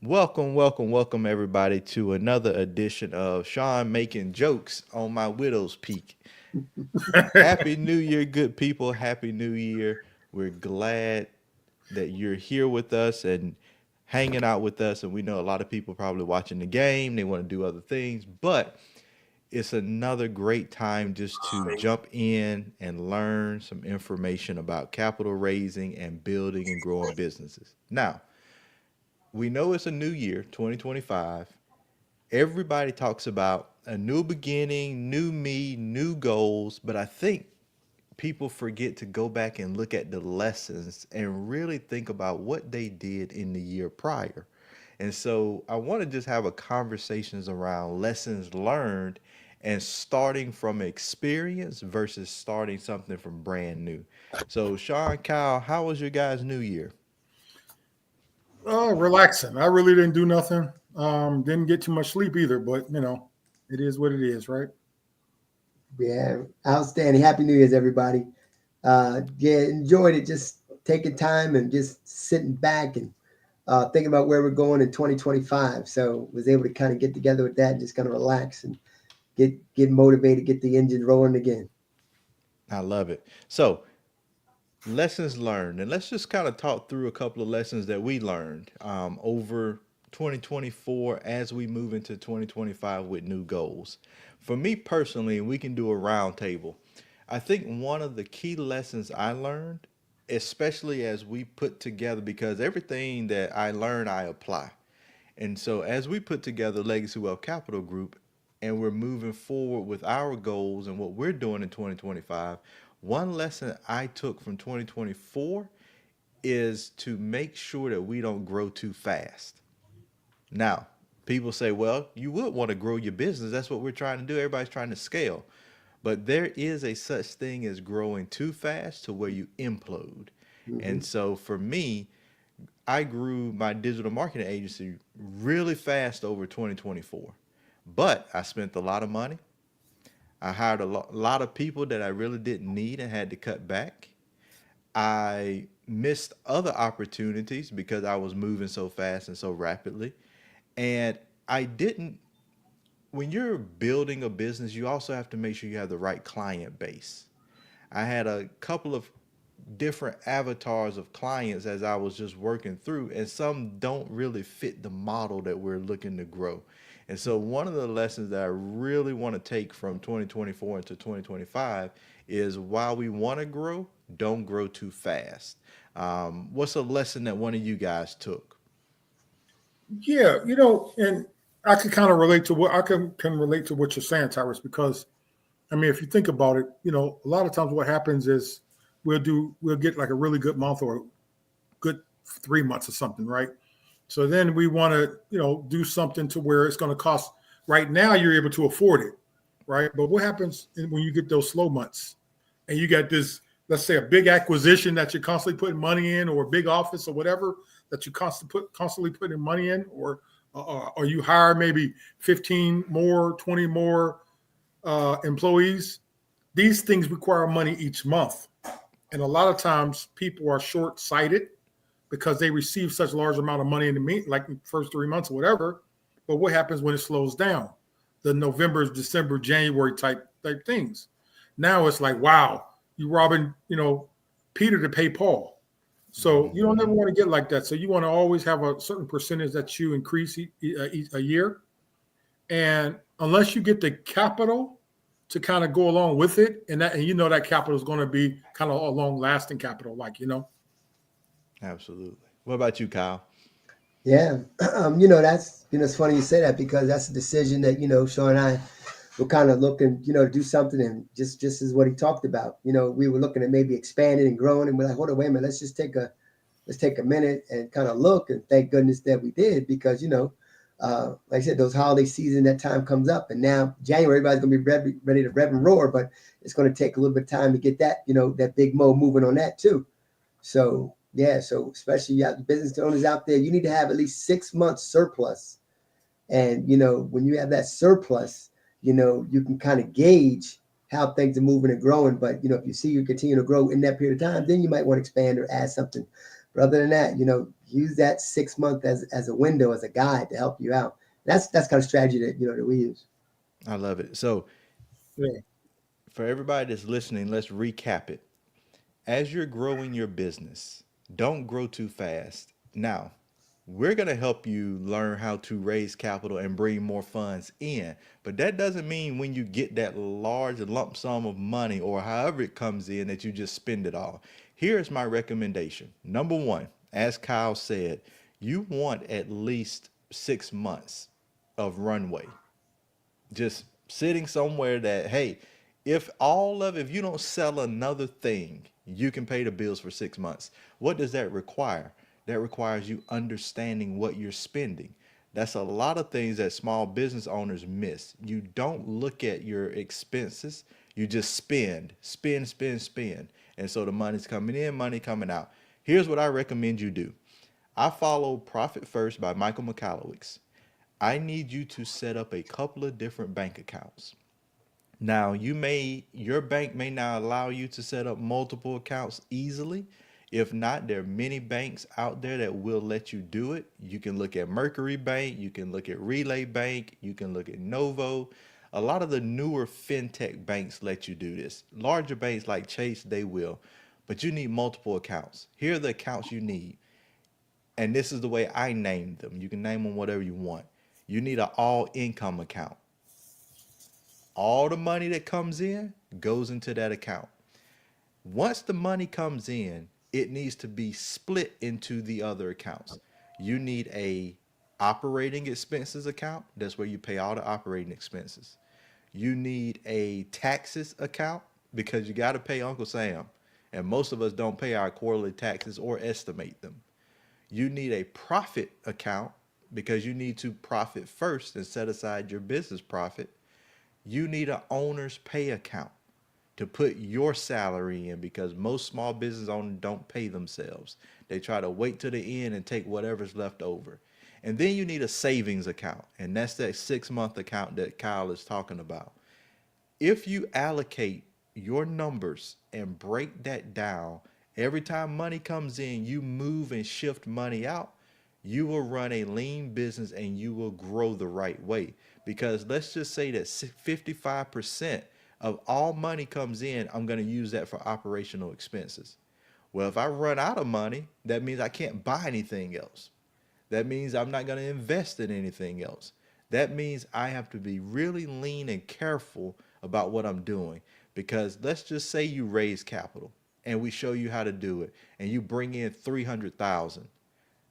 Welcome, everybody, to another edition of Sean Making Jokes on My Widow's Peak. Happy New Year, good people. Happy New Year. We're glad that you're here with us and hanging out with us. And we know a lot of people probably watching the game, they want to do other things, but it's another great time just to jump in and learn some information about capital raising and building and growing businesses. Now, we know it's a new year, 2025. Everybody talks about a new beginning, new me, new goals, but I think people forget to go back and look at the lessons and really think about what they did in the year prior. And so I want to just have a conversations around lessons learned and starting from experience versus starting something from brand new. So Sean, Kyle, how was your guys' new year? Relaxing. I really didn't do nothing. Didn't get too much sleep either, but it is what it is, right? Yeah, outstanding. Happy New Year's, everybody. Yeah, enjoyed it. Just taking time and just sitting back and thinking about where we're going in 2025. So was able to kind of get together with that and just kind of relax and get motivated, get the engine rolling again. I love it. So lessons learned, and let's just kind of talk through a couple of lessons that we learned over 2024 as we move into 2025 with new goals. For me personally, and we can do a round table. I think one of the key lessons I learned, especially as we put together, because everything that I learn I apply. And so as we put together Legacy Wealth Capital Group and we're moving forward with our goals and what we're doing in 2025, one lesson I took from 2024 is to make sure that we don't grow too fast. Now, people say, well, you would want to grow your business. That's what we're trying to do. Everybody's trying to scale. But there is a such thing as growing too fast to where you implode. Hmm. And so for me, I grew my digital marketing agency really fast over 2024. But I spent a lot of money. I hired lot of people that I really didn't need and had to cut back. I missed other opportunities because I was moving so fast and so rapidly. And I didn't, when you're building a business, you also have to make sure you have the right client base. I had a couple of different avatars of clients as I was just working through, and some don't really fit the model that we're looking to grow. And so, one of the lessons that I really want to take from 2024 into 2025 is while we want to grow, don't grow too fast. What's a lesson that one of you guys took? Yeah, and I can kind of relate to what can relate to what you're saying, Tyrus, because I mean, if you think about it, a lot of times what happens is we'll get like a really good month or a good 3 months or something, right? So then we want to, do something to where it's going to cost. Right now, you're able to afford it, right? But what happens when you get those slow months and you got this, let's say, a big acquisition that you're constantly putting money in, or a big office or whatever that you constantly putting money in, or you hire maybe 15 more, 20 more employees. These things require money each month, and a lot of times people are short sighted because they receive such large amount of money in the like the first 3 months or whatever. But what happens when it slows down? The November, December, January type things. Now it's like, wow, you robbing, Peter to pay Paul. So you don't Hmm. ever want to get like that. So you want to always have a certain percentage that you increase a year. And unless you get the capital to kind of go along with it, and that capital is going to be kind of a long lasting capital, Absolutely. What about you, Kyle? Yeah, that's it's funny you say that because that's a decision that Sean and I were kind of looking, to do something, and just as what he talked about. We were looking at maybe expanding and growing, and we're like, hold on, wait a minute, let's take a minute and kind of look, and thank goodness that we did because like I said, those holiday season, that time comes up, and now January everybody's gonna be ready to rev and roar, but it's going to take a little bit of time to get that that big mo moving on that too. So yeah, so especially you have business owners out there, you need to have at least 6 months surplus, and when you have that surplus, you can kind of gauge how things are moving and growing. But if you see you continue to grow in that period of time, then you might want to expand or add something. But other than that, use that 6 month as a window, as a guide to help you out. That's kind of strategy that we use. I love it. So Yeah. for everybody that's listening, let's recap it. As you're growing your business, don't grow too fast. Now, we're going to help you learn how to raise capital and bring more funds in. But that doesn't mean when you get that large lump sum of money or however it comes in that you just spend it all. Here's my recommendation. Number one, as Kyle said, you want at least 6 months of runway. Just sitting somewhere that, hey, if you don't sell another thing, you can pay the bills for 6 months. What does that require? That requires you understanding what you're spending. That's a lot of things that small business owners miss. You don't look at your expenses. You just spend, spend, spend, spend. And so the money's coming in, money coming out. Here's what I recommend you do. I follow Profit First by Michael Michalowicz. I need you to set up a couple of different bank accounts. Now, your bank may not allow you to set up multiple accounts easily. If not, there are many banks out there that will let you do it. You can look at Mercury Bank, you can look at Relay Bank, you can look at Novo. A lot of the newer fintech banks let you do this. Larger banks like Chase, they will. But you need multiple accounts. Here are the accounts you need. And this is the way I named them. You can name them whatever you want. You need an all income account. All the money that comes in goes into that account. Once the money comes in, it needs to be split into the other accounts. You need a operating expenses account. That's where you pay all the operating expenses. You need a taxes account because you got to pay Uncle Sam. And most of us don't pay our quarterly taxes or estimate them. You need a profit account because you need to profit first and set aside your business profit. You need an owner's pay account to put your salary in because most small business owners don't pay themselves. They try to wait to the end and take whatever's left over. And then you need a savings account, and that's that 6 month account that Kyle is talking about. If you allocate your numbers and break that down, every time money comes in, you move and shift money out, you will run a lean business and you will grow the right way. Because let's just say that 55% of all money comes in, I'm going to use that for operational expenses. Well, if I run out of money, that means I can't buy anything else. That means I'm not going to invest in anything else. That means I have to be really lean and careful about what I'm doing. Because let's just say you raise capital and we show you how to do it and you bring in 300,000.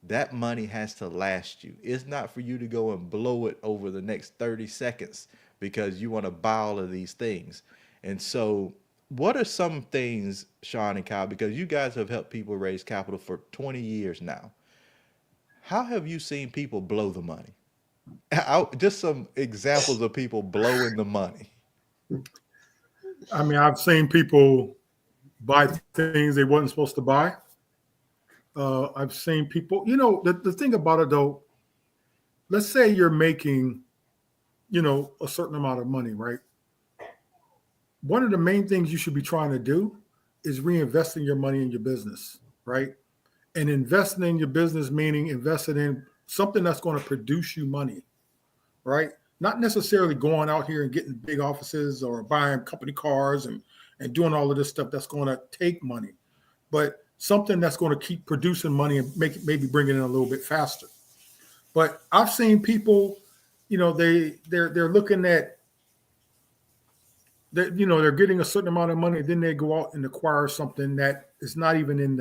That money has to last you. It's not for you to go and blow it over the next 30 seconds because you want to buy all of these things. And so what are some things, Sean and Kyle, because you guys have helped people raise capital for 20 years now. How have you seen people blow the money? Just some examples of people blowing the money. I mean, I've seen people buy things they wasn't supposed to buy. I've seen people, the thing about it though, let's say you're making, a certain amount of money, right? One of the main things you should be trying to do is reinvesting your money in your business, right? And investing in your business, meaning investing in something that's going to produce you money, right? Not necessarily going out here and getting big offices or buying company cars and doing all of this stuff that's going to take money, but something that's going to keep producing money and maybe bring it in a little bit faster. But I've seen people, they're looking at that, they're getting a certain amount of money, then they go out and acquire something that is not even in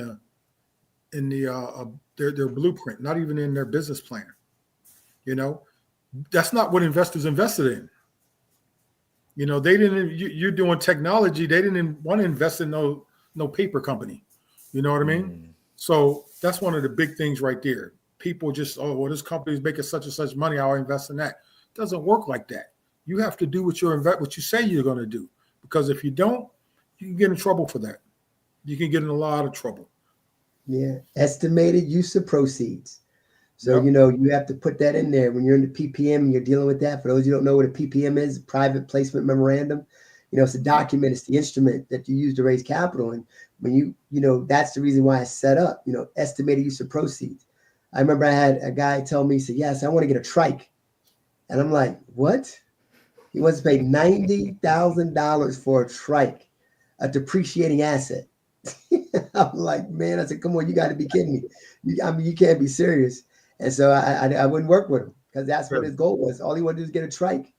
their blueprint, not even in their business plan. That's not what investors invested in. They didn't. You're doing technology. They didn't want to invest in no paper company. You know what I mean? So that's one of the big things right there. People just, this company is making such and such money, I'll invest in that. It doesn't work like that. You have to do what you say you're going to do. Because if you don't, you can get in trouble for that. You can get in a lot of trouble. Yeah. Estimated use of proceeds. So, Yep. you have to put that in there when you're in the PPM and you're dealing with that. For those who don't know what a PPM is, private placement memorandum, it's a document, it's the instrument that you use to raise capital. And when you know, that's the reason why it's set up, you know, estimated use of proceeds. I remember I had a guy tell me, he said, yes, I want to get a trike. And I'm like, what? He wants to pay $90,000 for a trike, a depreciating asset. I'm like, man, I said, come on, you got to be kidding me. I mean, you can't be serious. And so I wouldn't work with him because that's what his goal was. All he wanted to do is get a trike.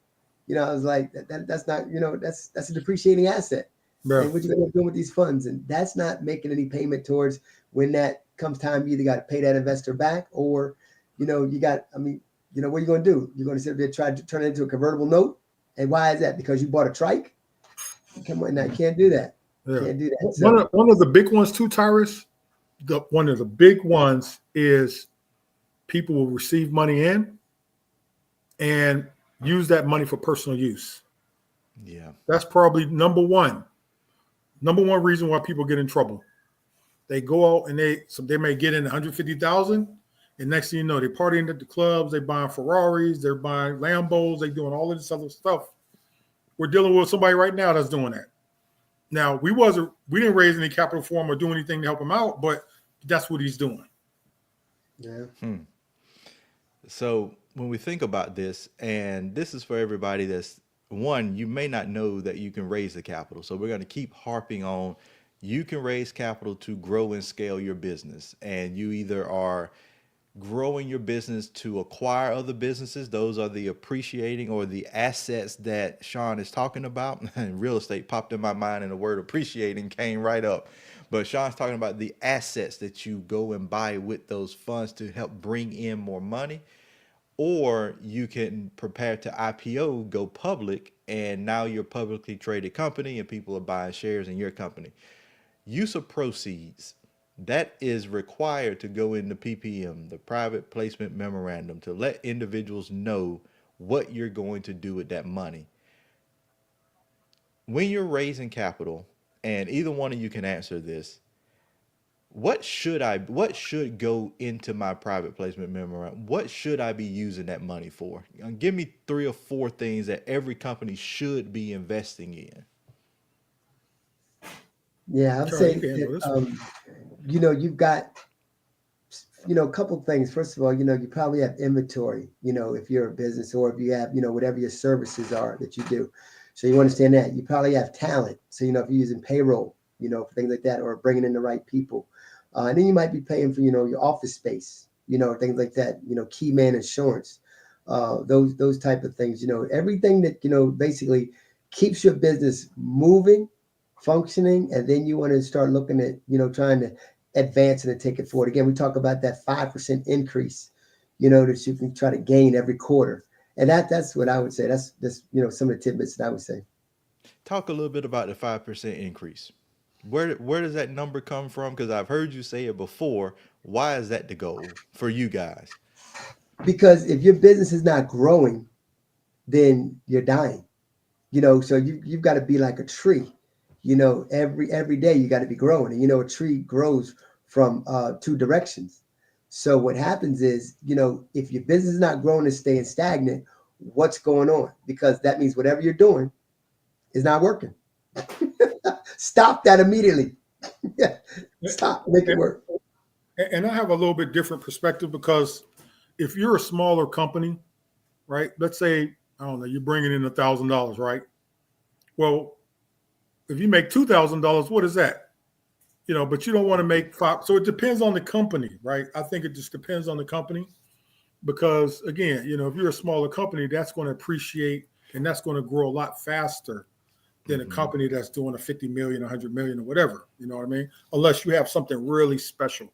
You know, I was like, that's not, you know, that's a depreciating asset. Yeah. And what you gonna do with these funds? And that's not making any payment towards when that comes time. You either got to pay that investor back, or, you know, you got. I mean, you know, what are you going to do? You're going to sit there try to turn it into a convertible note. And why is that? Because you bought a trike? Come on, now you can't do that. Yeah. Can't do that. So, One of the big ones too, Tyrus. One of the big ones is people will receive money in and use that money for personal use. Yeah. That's probably number one reason why people get in trouble. They go out and they may get in 150,000, and next thing you know, they're partying at the clubs, they're buying Ferraris, they're buying Lambos, they're doing all of this other stuff. We're dealing with somebody right now that's doing that. Now, we didn't raise any capital for him or do anything to help him out, but that's what he's doing. yeah. So when we think about this, and this is for everybody that's one, you may not know that you can raise the capital. So we're going to keep harping on you can raise capital to grow and scale your business. And you either are growing your business to acquire other businesses. Those are the appreciating or the assets that Sean is talking about. And real estate popped in my mind and the word appreciating came right up. But Sean's talking about the assets that you go and buy with those funds to help bring in more money. Or you can prepare to IPO, go public, and now you're a publicly traded company and people are buying shares in your company. Use of proceeds, that is required to go into PPM, the private placement memorandum, to let individuals know what you're going to do with that money. When you're raising capital, and either one of you can answer this, what should go into my private placement memorandum? What should I be using that money for? Give me 3 or 4 things that every company should be investing in. Yeah, I'd Charlie, say you can handle this one. you know, you've got, you know, a couple of things. First of all, you know, you probably have inventory, you know, if you're a business, or if you have, you know, whatever your services are that you do. So you understand that. You probably have talent. So, you know, if you're using payroll, you know, for things like that, or bringing in the right people. And then you might be paying for, you know, your office space, you know, things like that, you know, key man insurance, those type of things, you know, everything that, you know, basically keeps your business moving, functioning. And then you want to start looking at, you know, trying to advance it and take it forward. Again, we talk about that 5% increase, you know, that you can try to gain every quarter. And that's what I would say. That's you know, some of the tidbits that I would say. Talk a little bit about the 5% increase. Where does that number come from? Because I've heard you say it before. Why is that the goal for you guys? Because if your business is not growing, then you're dying. You know, so you've got to be like a tree. You know, every day you got to be growing. And you know, a tree grows from 2 directions. So what happens is, you know, if your business is not growing and staying stagnant, what's going on? Because that means whatever you're doing is not working. Stop that immediately. Stop, make it work. And I have a little bit different perspective, because if you're a smaller company, right? Let's say, I don't know, you're bringing in $1,000, right? Well, if you make $2,000, what is that? You know, but you don't want to make 5. So it depends on the company, right? I think it just depends on the company, because again, you know, if you're a smaller company, that's going to appreciate and that's going to grow a lot faster than a company that's doing a 50 million, 100 million, or whatever. You know what I mean? Unless you have something really special.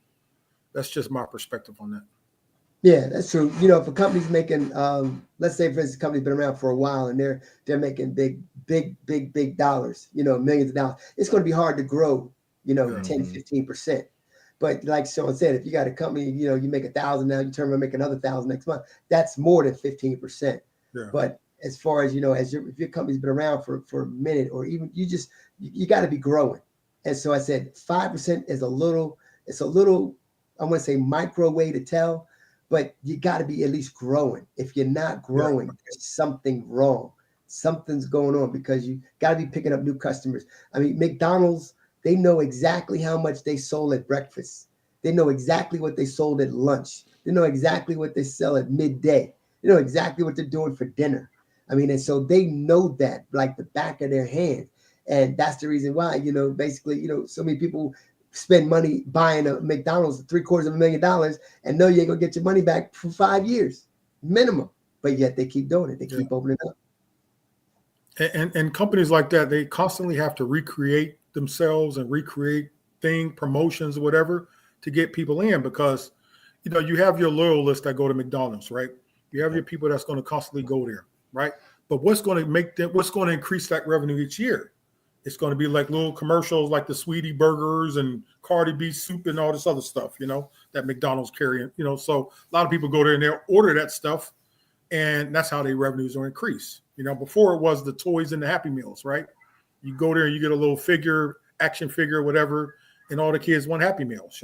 That's just my perspective on that. Yeah, that's true. You know, if a company's making, let's say, for instance, a company's been around for a while and they're making big dollars, you know, millions of dollars, it's going to be hard to grow, you know, 10, 15%. But like Sean said, if you got a company, you know, you make 1,000 now, you turn around and make another 1,000 next month, that's more than 15%. Yeah. But as far as, you know, if your company's been around for a minute, or even you got to be growing. And so I said 5% is it's a little, I want to say micro way to tell, but you got to be at least growing. If you're not growing, there's something wrong. Something's going on, because you got to be picking up new customers. I mean, McDonald's They know exactly how much they sold at breakfast. They know exactly what they sold at lunch. They know exactly what they sell at midday. They know exactly what they're doing for dinner. I mean, and so they know that like the back of their hand. And that's the reason why, basically, so many people spend money buying a McDonald's $750,000 and know you ain't gonna get your money back for 5 years minimum. But yet they keep doing it. They keep opening up. And companies like that, they constantly have to recreate themselves and recreate promotions, whatever, to get people in, because you have your loyalists that go to McDonald's, right? You have your people that's going to constantly go there, right? But what's going to increase that revenue each year? It's going to be like little commercials like the Sweetie Burgers and Cardi B soup and all this other stuff, that McDonald's carrying, so a lot of people go there and they'll order that stuff, and that's how their revenues will increase. Before it was the toys and the Happy Meals, right? You go there and you get a little action figure, whatever, and all the kids want Happy Meals,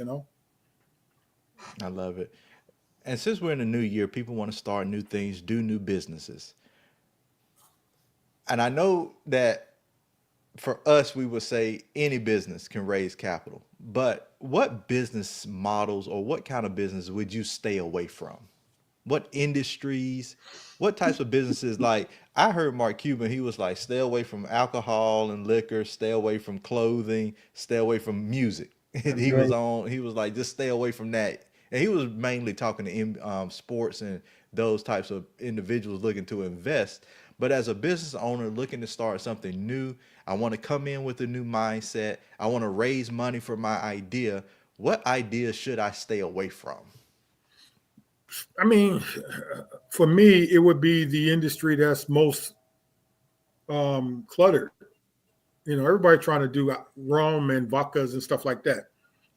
I love it. And since we're in a new year, people want to start new things, do new businesses. And I know that for us, we would say any business can raise capital. But what business models or what kind of business would you stay away from? What industries, what types of businesses? Like I heard Mark Cuban, he was like, stay away from alcohol and liquor, stay away from clothing, stay away from music. And he was like, just stay away from that. And he was mainly talking to sports and those types of individuals looking to invest. But as a business owner looking to start something new, I want to come in with a new mindset. I want to raise money for my idea. What ideas should I stay away from? I mean, for me, it would be the industry that's most cluttered. Everybody trying to do rum and vodkas and stuff like that.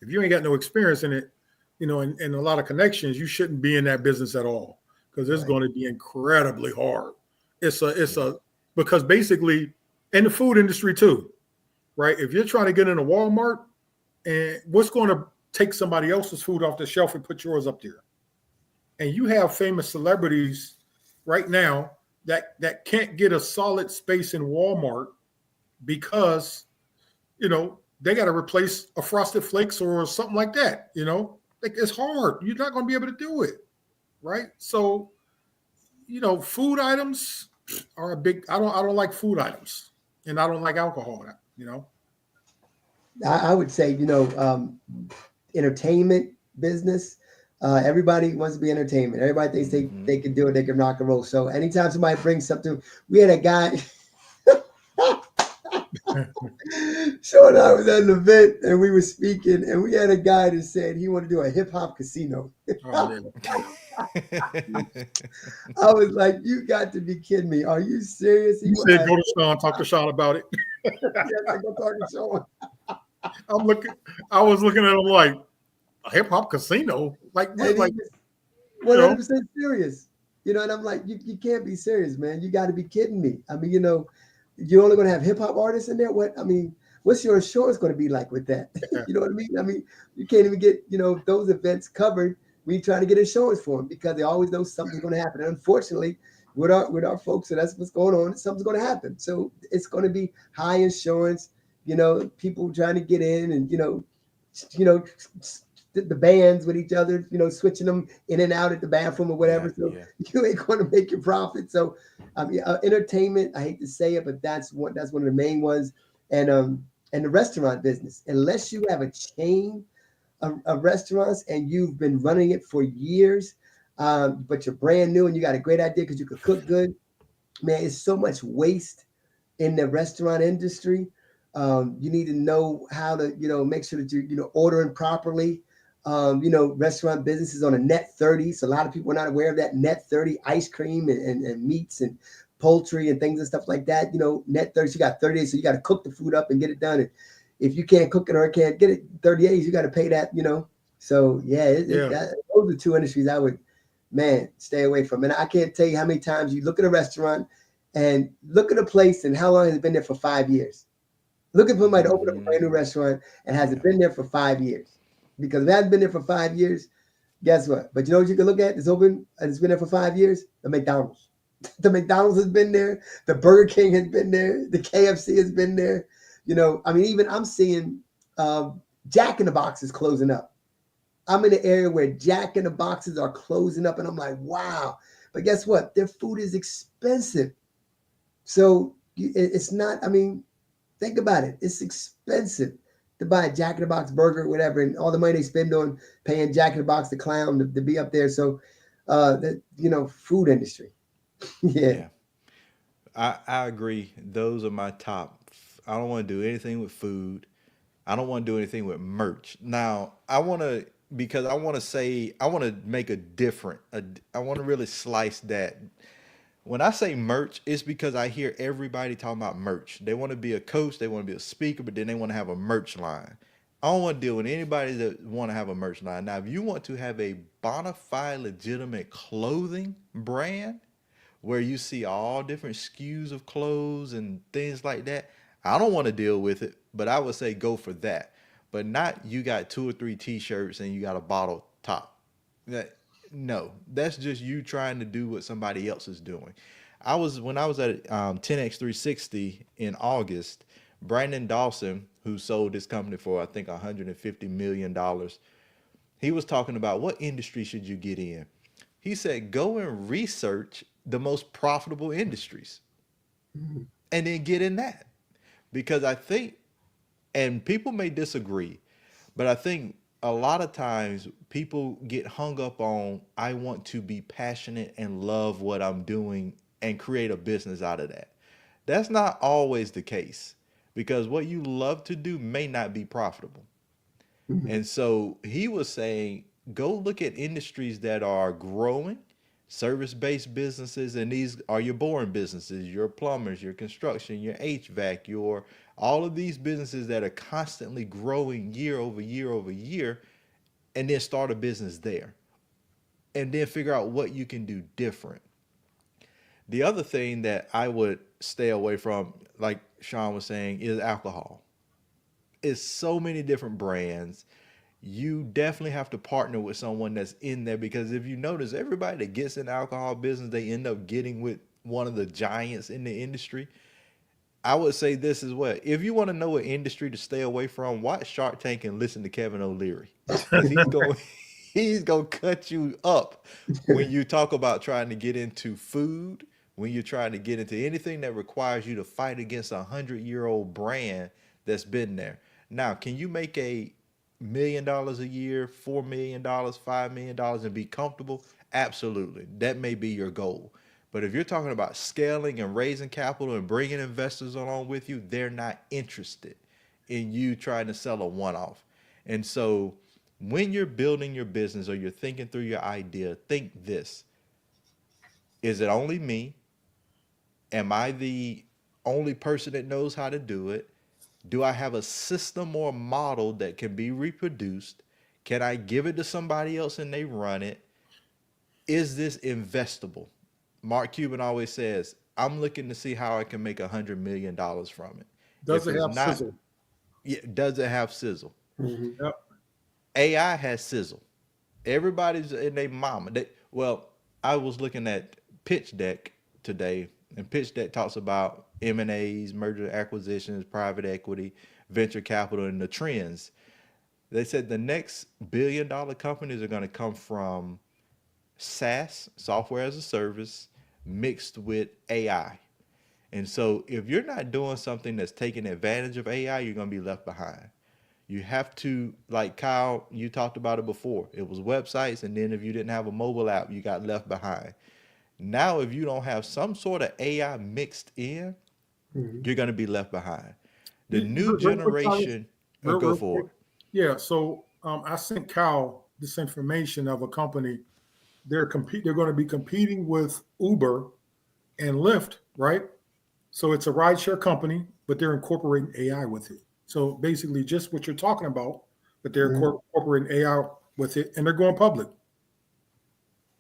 If you ain't got no experience in it, and a lot of connections, you shouldn't be in that business at all, because it's going to be incredibly hard. Because basically, in the food industry too, right? If you're trying to get into Walmart, and what's going to take somebody else's food off the shelf and put yours up there? And you have famous celebrities right now that can't get a solid space in Walmart because, they got to replace a Frosted Flakes or something like that. Like it's hard. You're not going to be able to do it, right? So, food items are a big. I don't like food items, and I don't like alcohol. I would say, entertainment business. Everybody wants to be entertainment. Everybody thinks they can do it. They can rock and roll. So anytime somebody brings something, we had a guy. Sean and I was at an event and we were speaking, and we had a guy that said he wanted to do a hip hop casino. I was like, "You got to be kidding me! Are you serious?" He said, "Go to Sean. Talk to Sean about it." Yes, I go talk to Sean. I was looking at him like a hip hop casino, like 100% serious. And I'm like, you can't be serious, man. You got to be kidding me. I mean, you're only going to have hip hop artists in there. What's your insurance going to be like with that? You know what I mean? I mean, you can't even get, those events covered when you try to get insurance for them, because they always know something's going to happen. And unfortunately, with our folks, so that's what's going on. Something's going to happen. So it's going to be high insurance, people trying to get in and, the bands with each other, switching them in and out at the bathroom or whatever. You ain't going to make your profit. So, entertainment, I hate to say it, but that's one of the main ones. And the restaurant business, unless you have a chain of restaurants and you've been running it for years, but you're brand new and you got a great idea because you could cook good, man, it's so much waste in the restaurant industry. You need to know how to, make sure that you're, ordering properly. Restaurant business is on a net 30. So a lot of people are not aware of that net 30 ice cream and meats and poultry and things and stuff like that. Net 30, so you got 30 days. So you got to cook the food up and get it done. And if you can't cook it or can't get it 30 days, you got to pay that, So those are two industries I would, stay away from. And I can't tell you how many times you look at a restaurant and look at a place and how long has it been there for 5 years. Look at somebody to open up a brand new restaurant and has it been there for 5 years. Because if it hasn't been there for 5 years, guess what? But you know what you can look at? It's open and it's been there for 5 years? The McDonald's. The McDonald's has been there. The Burger King has been there. The KFC has been there. Even I'm seeing Jack in the Box is closing up. I'm in an area where Jack in the Boxes are closing up, and I'm like, wow. But guess what? Their food is expensive. So it's not, I mean, think about it. It's expensive to buy a Jack in the Box burger, whatever, and all the money they spend on paying Jack in the Box, the clown, to be up there. So, food industry. Yeah. I agree. Those are my top. I don't want to do anything with food. I don't want to do anything with merch. Now, because I want to say, I want to make I want to really slice that. When I say merch, it's because I hear everybody talking about merch. They want to be a coach, they want to be a speaker, but then they want to have a merch line. I don't want to deal with anybody that want to have a merch line. Now, if you want to have a bona fide, legitimate clothing brand where you see all different SKUs of clothes and things like that, I don't want to deal with it, but I would say go for that. But not you got two or three t-shirts and you got a bottle top. That no, that's just you trying to do what somebody else is doing. When I was at 10x360 in August, Brandon Dawson, who sold this company for I think $150 million, he was talking about what industry should you get in. He said go and research the most profitable industries and then get in that. Because I think, and people may disagree, but I think a lot of times people get hung up on, I want to be passionate and love what I'm doing and create a business out of that. That's not always the case because what you love to do may not be profitable. And so he was saying, go look at industries that are growing, service-based businesses, and these are your boring businesses, your plumbers, your construction, your HVAC, your all of these businesses that are constantly growing year over year over year, and then start a business there. And then figure out what you can do different. The other thing that I would stay away from, like Sean was saying, is alcohol. It's so many different brands. You definitely have to partner with someone that's in there because if you notice, everybody that gets in the alcohol business, they end up getting with one of the giants in the industry. I would say this as well. If you want to know an industry to stay away from, watch Shark Tank and listen to Kevin O'Leary because he's going to cut you up when you talk about trying to get into food, when you're trying to get into anything that requires you to fight against 100-year-old brand that's been there. Now, can you make $1 million a year, $4 million, $5 million, and be comfortable? Absolutely. That may be your goal. But if you're talking about scaling and raising capital and bringing investors along with you, they're not interested in you trying to sell a one-off. And so when you're building your business or you're thinking through your idea, think this. Is it only me? Am I the only person that knows how to do it? Do I have a system or a model that can be reproduced? Can I give it to somebody else and they run it? Is this investable? Mark Cuban always says, I'm looking to see how I can make $100 million from it. Does If it it's have not, sizzle? yeah, does it have sizzle? Yep. AI has sizzle. Everybody's in their mama. Well, I was looking at Pitch Deck today, and Pitch Deck talks about M&As, merger acquisitions, private equity, venture capital, and the trends. They said the next billion-dollar companies are going to come from SaaS, software as a service, mixed with AI. And so if you're not doing something that's taking advantage of AI, you're going to be left behind. You have to, like Kyle, you talked about it before. It was websites, and then if you didn't have a mobile app, you got left behind. Now, if you don't have some sort of AI mixed in, you're going to be left behind. The new generation, go for it. Yeah. So I sent Cal this information of a company. They're going to be competing with Uber and Lyft, right? So it's a rideshare company, but they're incorporating AI with it. So basically, just what you're talking about, but they're incorporating AI with it, and they're going public.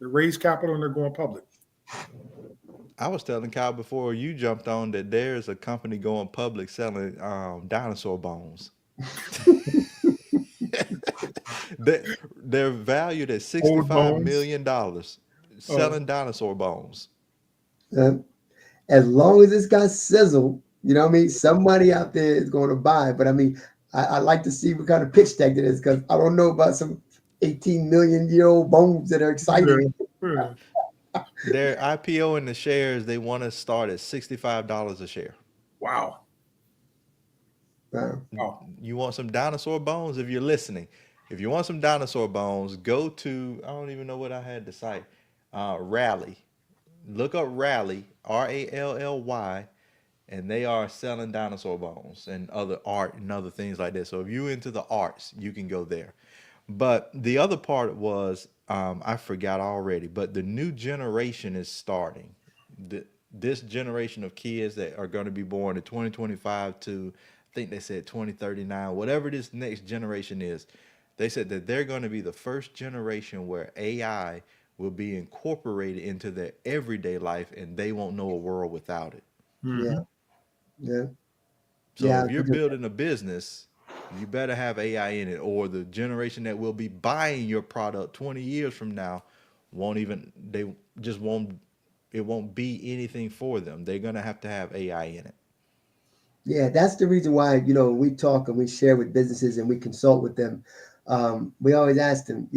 They raise capital and they're going public. I was telling Kyle before you jumped on that there's a company going public selling dinosaur bones. They're valued at $65 million selling dinosaur bones. As long as it's got sizzle, you know what I mean? Somebody out there is going to buy. But I mean, I like to see what kind of pitch deck it is because I don't know about some 18 million year old bones that are exciting. Yeah. Their IPO in the shares, they want to start at $65 a share. Wow. Uh, Wow. You want some dinosaur bones? If you're listening, if you want some dinosaur bones, go to, I don't even know what I had to cite, Rally. Look up Rally, Rally, and they are selling dinosaur bones and other art and other things like that. So if you into the arts, you can go there. But the other part was, I forgot already, but the new generation is starting. This generation of kids that are going to be born in 2025 to, I think they said 2039, whatever this next generation is, they said that they're going to be the first generation where AI will be incorporated into their everyday life and they won't know a world without it. Mhm. yeah, yeah, So yeah. if you're building a business, you better have AI in it, or the generation that will be buying your product 20 years from now won't even, they just won't, it won't be anything for them. They're going to have AI in it. Yeah, that's the reason why, we talk and we share with businesses and we consult with them. We always ask them,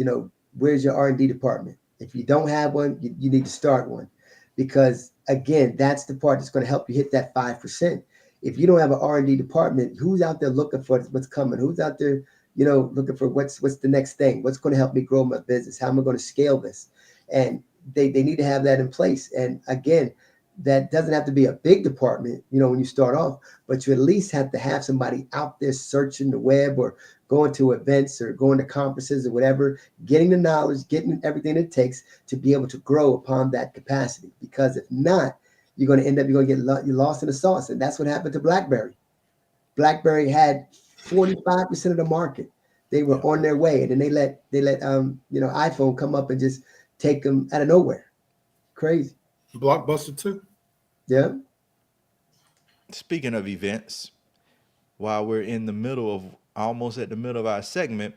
where's your R&D department? If you don't have one, you need to start one, because again, that's the part that's going to help you hit that 5%. If you don't have an R&D department, who's out there looking for what's coming? Who's out there, looking for what's the next thing? What's going to help me grow my business? How am I going to scale this? And they need to have that in place. And again, that doesn't have to be a big department, when you start off, but you at least have to have somebody out there searching the web or going to events or going to conferences or whatever, getting the knowledge, getting everything it takes to be able to grow upon that capacity. Because if not, you're going to get you're lost in the sauce. And that's what happened to BlackBerry. BlackBerry had 45% of the market. They were Yeah. on their way, and then they let iPhone come up and just take them out of nowhere. Crazy. Blockbuster too. Yeah. Speaking of events, while we're in the middle of, almost at the middle of our segment,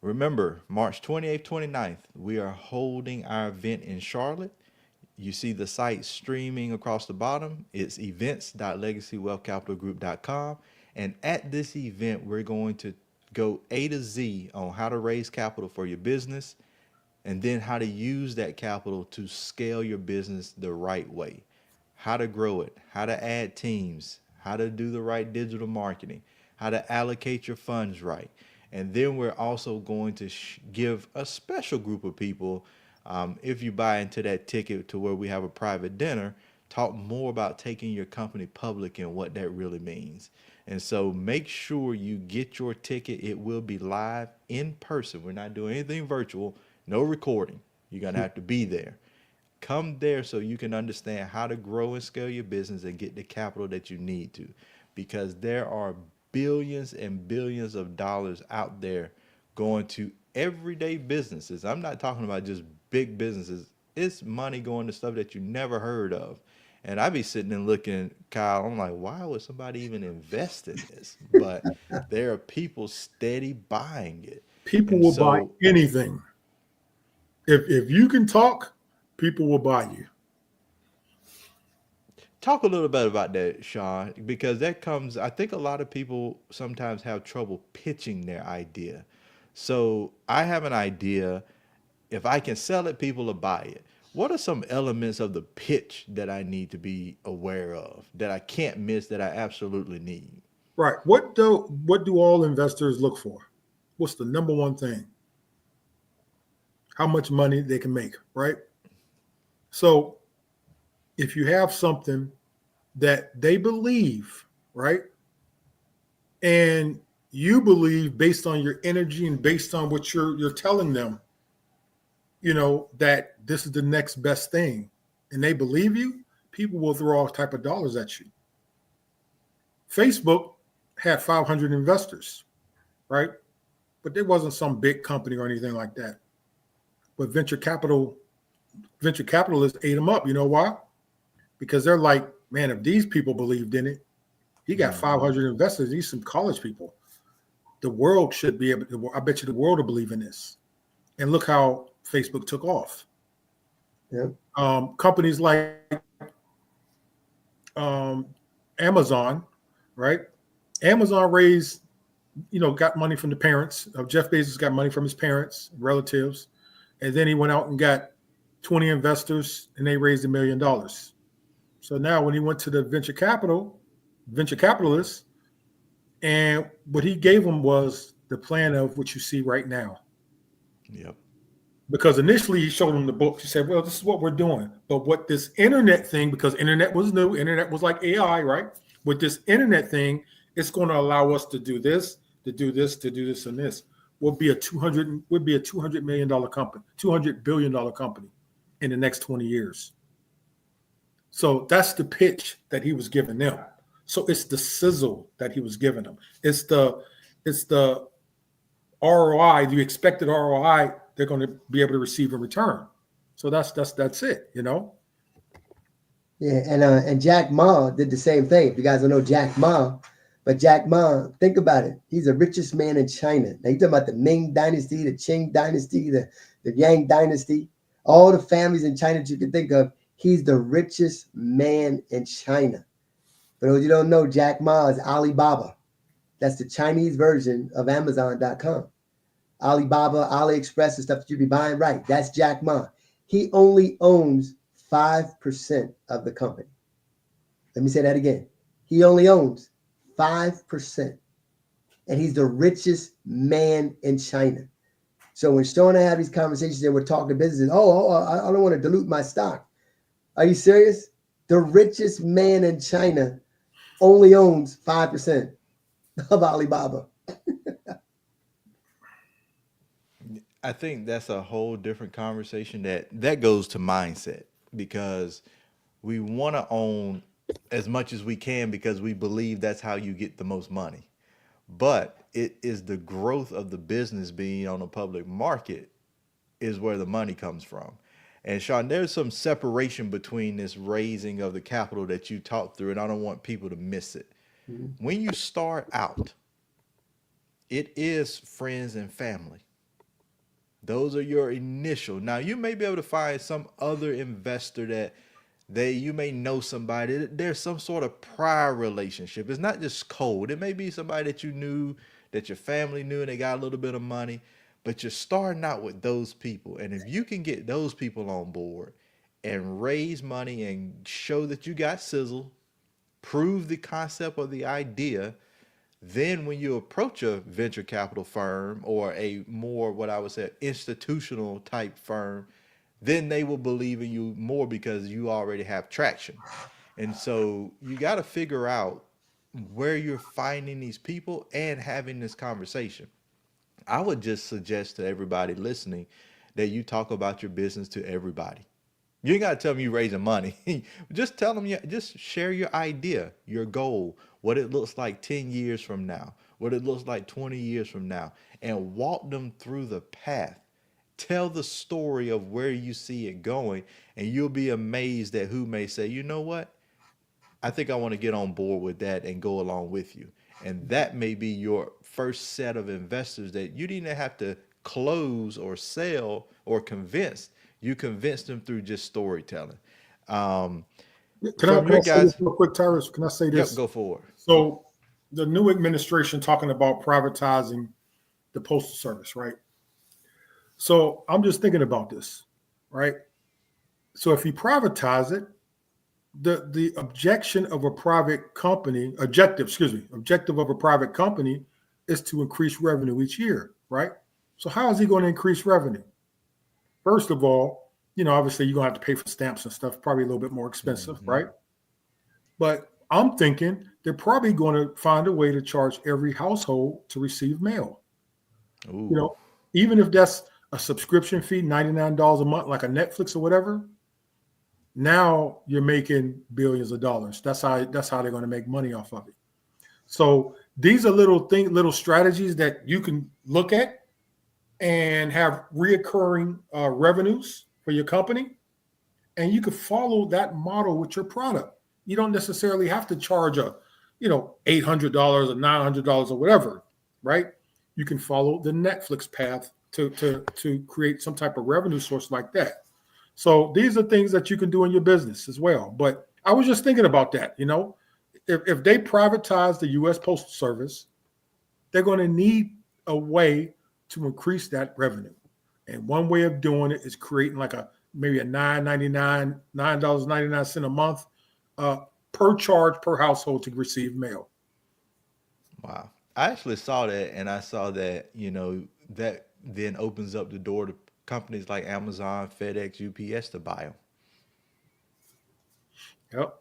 remember March 28th, 29th, we are holding our event in Charlotte. You see the site streaming across the bottom. It's events.legacywealthcapitalgroup.com. And at this event, we're going to go A to Z on how to raise capital for your business and then how to use that capital to scale your business the right way, how to grow it, how to add teams, how to do the right digital marketing, how to allocate your funds right. And then we're also going to give a special group of people, if you buy into that ticket to where we have a private dinner, talk more about taking your company public and what that really means. And so make sure you get your ticket. It will be live in person. We're not doing anything virtual, no recording. You're going to have to be there. Come there so you can understand how to grow and scale your business and get the capital that you need to. Because there are billions and billions of dollars out there going to everyday businesses. I'm not talking about just big businesses. It's money going to stuff that you never heard of. And I be sitting and looking, Kyle, I'm like, why would somebody even invest in this? But there are people steady buying it. People And will buy so anything. If you can talk, people will buy you. talk a little bit about that, Sean, because that comes, I think a lot of people sometimes have trouble pitching their idea. So I have an idea. If I can sell it, people will buy it. What are some elements of the pitch that I need to be aware of that I can't miss that I absolutely need? Right. What do all investors look for? What's the number one thing? How much money they can make, right? So if you have something that they believe, right? And you believe based on your energy and based on what you're telling them, that this is the next best thing, and they believe you, people will throw all type of dollars at you. Facebook had 500 investors, right? But there wasn't some big company or anything like that. But venture capitalists ate them up. You know why? Because they're like, man, if these people believed in it, he got Mhm. 500 investors. These some college people. The world should be able to, I bet you the world will believe in this. And look how Facebook took off. Yeah. Companies like um, Amazon, right? Amazon raised got money from the parents. Jeff Bezos got money from his parents, relatives, and then he went out and got 20 investors, and they raised $1 million. So now, when he went to the venture capitalists, and what he gave them was the plan of what you see right now. Yep. Because initially he showed them the books. He said, well, this is what we're doing. But what this internet thing, because internet was new, internet was like AI, right? With this internet thing, it's going to allow us to do this, to do this, to do this, and this. Would be a $200 million company, $200 billion company in the next 20 years. So that's the pitch that he was giving them. So it's the sizzle that he was giving them. It's the ROI, the expected ROI they're going to be able to receive in return. So that's it, Yeah, and Jack Ma did the same thing. If you guys don't know Jack Ma, but Jack Ma, think about it. He's the richest man in China. Now you're talking about the Ming Dynasty, the Qing Dynasty, the Yang Dynasty, all the families in China that you can think of. He's the richest man in China. For those you don't know, Jack Ma is Alibaba. That's the Chinese version of Amazon.com. Alibaba, AliExpress, and stuff that you be buying, right? That's Jack Ma. He only owns 5% of the company. Let me say that again. He only owns 5%. And he's the richest man in China. So when Sean and I have these conversations and we're talking businesses, I don't want to dilute my stock. Are you serious? The richest man in China only owns 5% of Alibaba. I think that's a whole different conversation that goes to mindset, because we want to own as much as we can because we believe that's how you get the most money. But it is the growth of the business being on a public market is where the money comes from. And Sean, there's some separation between this raising of the capital that you talked through, and I don't want people to miss it. When you start out, it is friends and family. Those are your initial. Now you may be able to find some other investor that you may know somebody. There's some sort of prior relationship. It's not just cold. It may be somebody that you knew, that your family knew, and they got a little bit of money. But you're starting out with those people. And if you can get those people on board and raise money and show that you got sizzle, prove the concept of the idea, then when you approach a venture capital firm or a more, what I would say, institutional type firm, then they will believe in you more because you already have traction. And so you got to figure out where you're finding these people and having this conversation. I would just suggest to everybody listening that you talk about your business to everybody. You ain't got to tell them you're raising money. Just tell them, just share your idea, your goal, what it looks like 10 years from now, what it looks like 20 years from now, and walk them through the path. Tell the story of where you see it going, and you'll be amazed at who may say, you know what? I think I want to get on board with that and go along with you. And that may be your first set of investors that you didn't have to close or sell or convince. You convinced them through just storytelling. Can I say this real quick, Tyrus? Can I say this? Yep, go for it. So the new administration talking about privatizing the Postal Service, right? So I'm just thinking about this, right? So if you privatize it, the objective of a private company is to increase revenue each year, right? So how is he going to increase revenue? First of all, obviously you're going to have to pay for stamps and stuff, probably a little bit more expensive, right? But I'm thinking they're probably going to find a way to charge every household to receive mail. Ooh. Even if that's a subscription fee, $99 a month, like a Netflix or whatever. Now you're making billions of dollars. That's how they're going to make money off of it. So these are little strategies that you can look at and have reoccurring revenues for your company, and you can follow that model with your product. You don't necessarily have to charge $800 or $900 or whatever, right? You can follow the Netflix path to create some type of revenue source like that. So these are things that you can do in your business as well. But I was just thinking about that, if they privatize the U.S. Postal Service, they're going to need a way to increase that revenue. And one way of doing it is creating like a maybe a $9.99 a month uh, per charge per household to receive mail. Wow. I actually saw that, and I saw that, that then opens up the door to companies like Amazon, FedEx, UPS to buy them. Yep.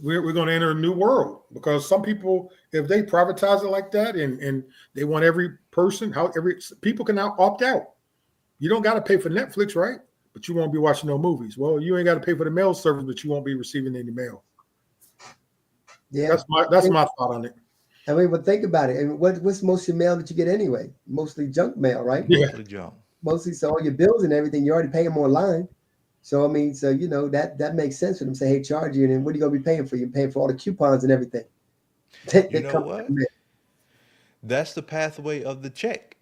We're going to enter a new world because some people, if they privatize it like that and they want every person, how every people can now opt out. You don't got to pay for Netflix, right? But you won't be watching no movies. Well, you ain't got to pay for the mail service, but you won't be receiving any mail. Yeah. That's my thought on it. I mean, but think about it. And what's most of your mail that you get anyway? Mostly junk mail, right? Yeah. Mostly junk. Mostly, so all your bills and everything, you already pay them online. So I mean, so that makes sense for them to say, hey, charge you, and then what are you gonna be paying for? You're paying for all the coupons and everything. You know what? That's the pathway of the check.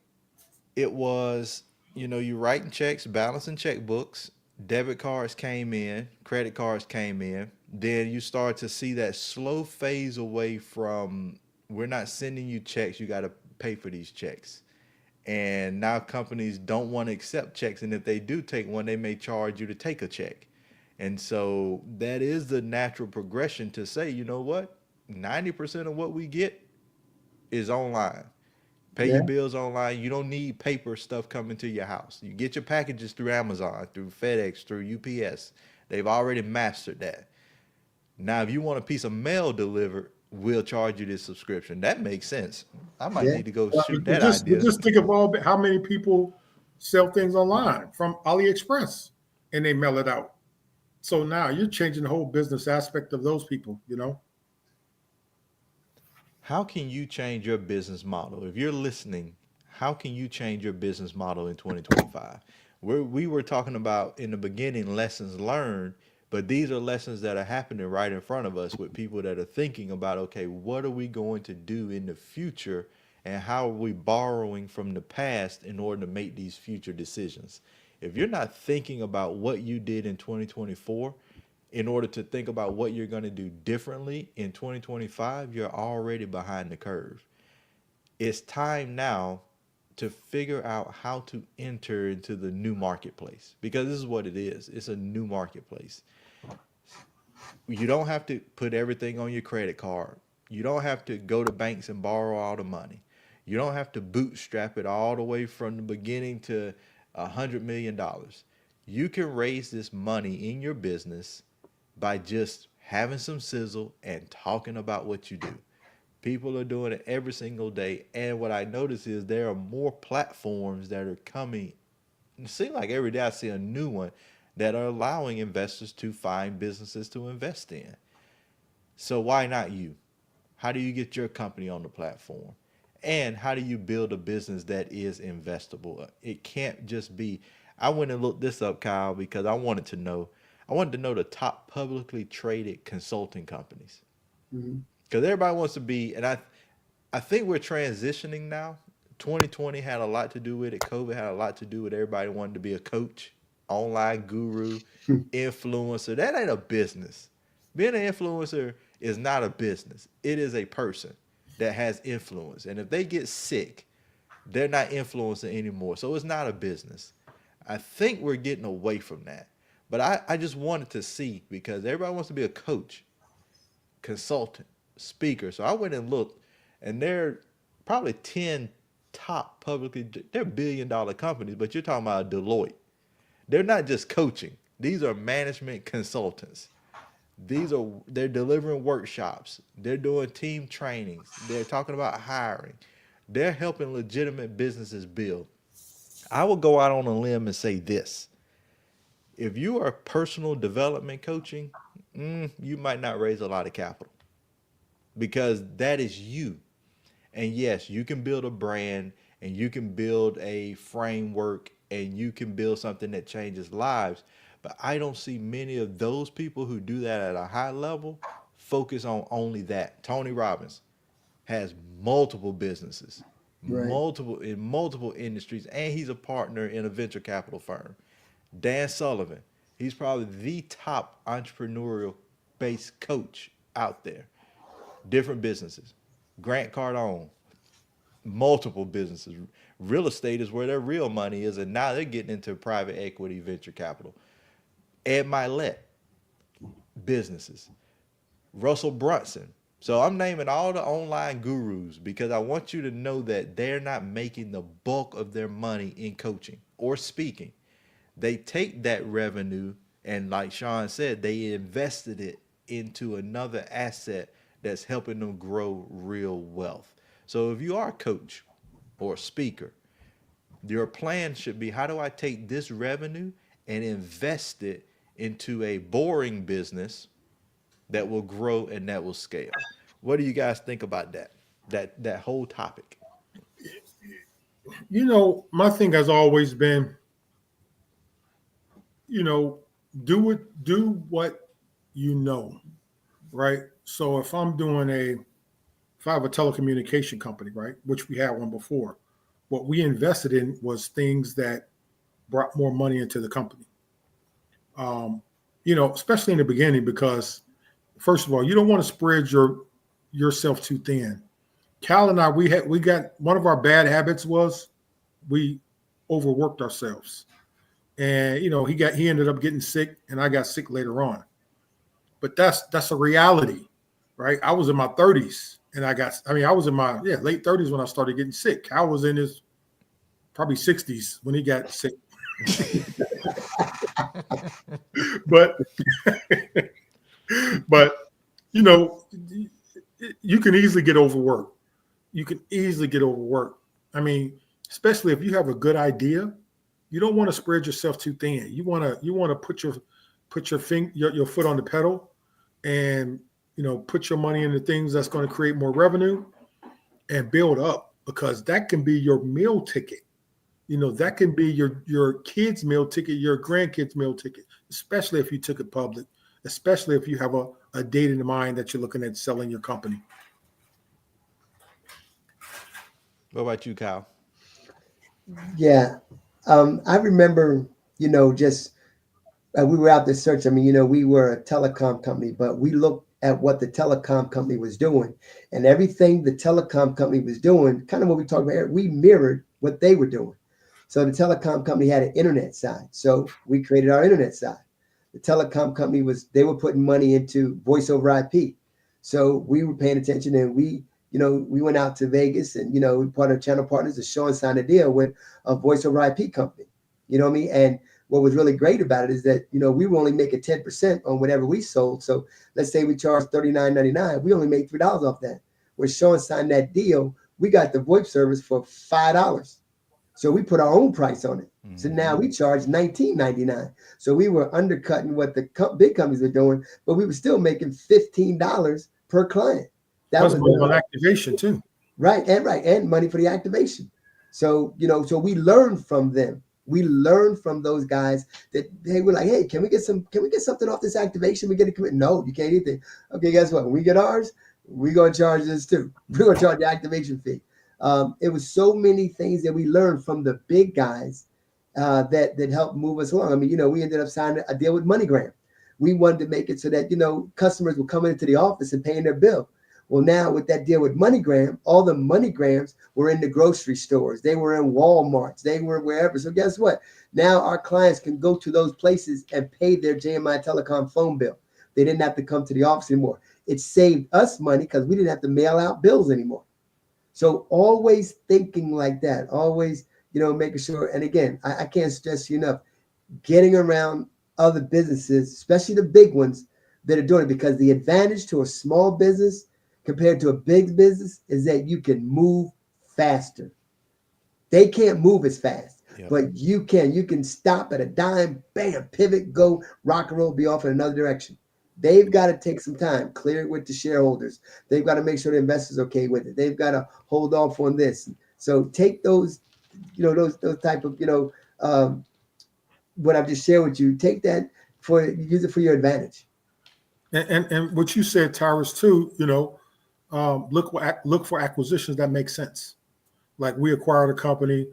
It was, you writing checks, balancing checkbooks, debit cards came in, credit cards came in. Then you start to see that slow phase away from, we're not sending you checks, you got to pay for these checks. And now companies don't want to accept checks. And if they do take one, they may charge you to take a check. And so that is the natural progression to say, you know what? 90% of what we get is online. Pay Yeah. your bills online. You don't need paper stuff coming to your house. You get your packages through Amazon, through FedEx, through UPS. They've already mastered that. Now, if you want a piece of mail delivered, we'll charge you this subscription. That makes sense. I might Yeah. need to go But shoot that just, idea. just think of how many people sell things online from AliExpress and they mail it out. So now you're changing the whole business aspect of those people, How can you change your business model? If you're listening, how can you change your business model in 2025? We were talking about in the beginning lessons learned, but these are lessons that are happening right in front of us with people that are thinking about, okay, what are we going to do in the future and how are we borrowing from the past in order to make these future decisions? If you're not thinking about what you did in 2024, in order to think about what you're going to do differently in 2025, you're already behind the curve. It's time now to figure out how to enter into the new marketplace because this is what it is. It's a new marketplace. You don't have to put everything on your credit card. You don't have to go to banks and borrow all the money. You don't have to bootstrap it all the way from the beginning to $100 million. You can raise this money in your business by just having some sizzle and talking about what you do. People are doing it every single day. And what I notice is there are more platforms that are coming. It seems like every day I see a new one that are allowing investors to find businesses to invest in. So why not you? How do you get your company on the platform? And how do you build a business that is investable? It can't just be, I went and looked this up, Kyle, because I wanted to know the top publicly traded consulting companies. Mhm. Because everybody wants to be, and I think we're transitioning now. 2020 had a lot to do with it. COVID had a lot to do with everybody wanting to be a coach, online guru, influencer. That ain't a business. Being an influencer is not a business. It is a person that has influence. And if they get sick, they're not influencing anymore. So it's not a business. I think we're getting away from that. But I just wanted to see because everybody wants to be a coach, consultant, speaker. So I went and looked, and they're probably 10 top publicly, they're $1 billion companies, but you're talking about Deloitte. They're not just coaching. These are management consultants. They're delivering workshops. They're doing team trainings. They're talking about hiring. They're helping legitimate businesses build. I will go out on a limb and say this. If you are personal development coaching, you might not raise a lot of capital because that is you. And yes, you can build a brand and you can build a framework and you can build something that changes lives. But I don't see many of those people who do that at a high level focus on only that. Tony Robbins has multiple businesses, Right. multiple industries, and he's a partner in a venture capital firm. Dan Sullivan, he's probably the top entrepreneurial based coach out there. Different businesses. Grant Cardone, multiple businesses. Real estate is where their real money is, and now they're getting into private equity, venture capital. Ed Milet, businesses. Russell Brunson. So I'm naming all the online gurus because I want you to know that they're not making the bulk of their money in coaching or speaking. They take that revenue and, like Sean said, they invested it into another asset that's helping them grow real wealth. So if you are a coach or a speaker, your plan should be, how do I take this revenue and invest it into a boring business that will grow and that will scale? What do you guys think about that? That whole topic. You know, my thing has always been, you know, do what you know, right? So if I have a telecommunication company, right, which we had one before, what we invested in was things that brought more money into the company. You know, especially in the beginning, because first of all, you don't want to spread yourself too thin. Cal and I, we got one of our bad habits was we overworked ourselves, and you know he ended up getting sick, and I got sick later on. But that's a reality, right? I was in my 30s, and I was in my late 30s when I started getting sick. Cal was in his probably 60s when he got sick. but but you know, you can easily get overworked. You can easily get overworked. I mean, especially if you have a good idea, you don't want to spread yourself too thin. You want to put your foot on the pedal, and you know, put your money into things that's going to create more revenue and build up, because that can be your meal ticket. You know, that can be your kids' meal ticket, your grandkids' meal ticket, especially if you took it public, especially if you have a date in mind that you're looking at selling your company. What about you, Kyle? Yeah. I remember, you know, just we were out there searching. I mean, you know, we were a telecom company, but we looked at what the telecom company was doing, and everything the telecom company was doing, kind of what we talked about, we mirrored what they were doing. So the telecom company had an internet side. So we created our internet side. The telecom company they were putting money into voice over IP. So we were paying attention, and we went out to Vegas, and, you know, part of channel partners is Sean signed a deal with a voice over IP company. You know what I mean? And what was really great about it is that, you know, we were only making 10% on whatever we sold. So let's say we charged $39.99. We only made $3 off that. When Sean signed that deal, we got the VoIP service for $5. So we put our own price on it. Mm-hmm. So now we charge $19.99. So we were undercutting what the big companies were doing, but we were still making $15 per client. That was money on activation too. Right. And money for the activation. So, you know, so we learned from them. We learned from those guys that they were like, hey, can we get something off this activation? We get a commitment. No, you can't eat it. Okay, guess what? When we get ours, we're going to charge this too. We're going to charge the activation fee. It was so many things that we learned from the big guys that helped move us along. I mean, you know, we ended up signing a deal with MoneyGram. We wanted to make it so that, you know, customers were coming into the office and paying their bill. Well, now with that deal with MoneyGram, all the MoneyGrams were in the grocery stores. They were in Walmarts. They were wherever. So guess what? Now our clients can go to those places and pay their JMI Telecom phone bill. They didn't have to come to the office anymore. It saved us money because we didn't have to mail out bills anymore. So always thinking like that, always, you know, making sure. And again, I can't stress you enough, getting around other businesses, especially the big ones that are doing it, because the advantage to a small business compared to a big business is that you can move faster. They can't move as fast, but you can. You can stop at a dime, bam, pivot, go, rock and roll, be off in another direction. They've got to take some time, clear it with the shareholders. They've got to make sure the investors are okay with it. They've got to hold off on this. So take those, you know, those type of, you know, what I've just shared with you, take that use it for your advantage. And what you said, Tyrus, too, you know, look for acquisitions that make sense. Like we acquired a company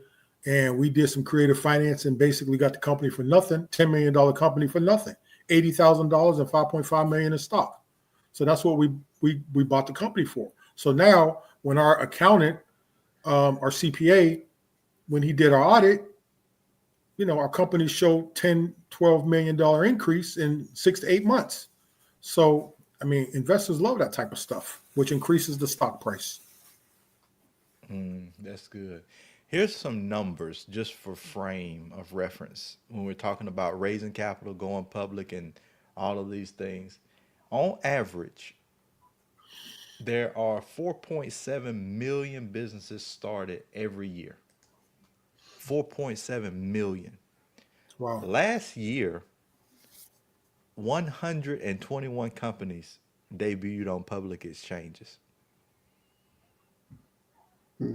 and we did some creative finance and basically got the company for nothing, $10 million company for nothing, $80,000 and $5.5 million in stock. So that's what we bought the company for. So now when our accountant our CPA, when he did our audit, our company showed 10, $12 million increase in 6 to 8 months. So, I mean, investors love that type of stuff, which increases the stock price. That's good. Here's some numbers just for frame of reference when we're talking about raising capital, going public, and all of these things. On average, there are 4.7 million businesses started every year. 4.7 million. Wow. Last year, 121 companies debuted on public exchanges.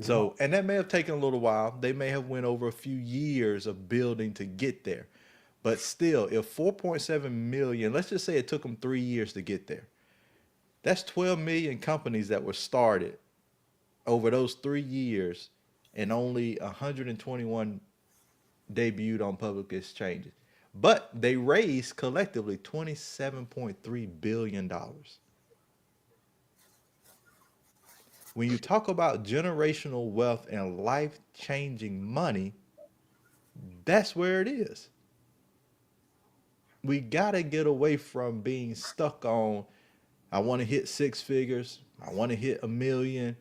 So, and that may have taken a little while. They may have went over a few years of building to get there. But still, if 4.7 million, let's just say it took them 3 years to get there. That's 12 million companies that were started over those 3 years, and only 121 debuted on public exchanges. But they raised collectively $27.3 billion. When you talk about generational wealth and life changing money, that's where it is. We got to get away from being stuck on, I want to hit six figures, I want to hit a million.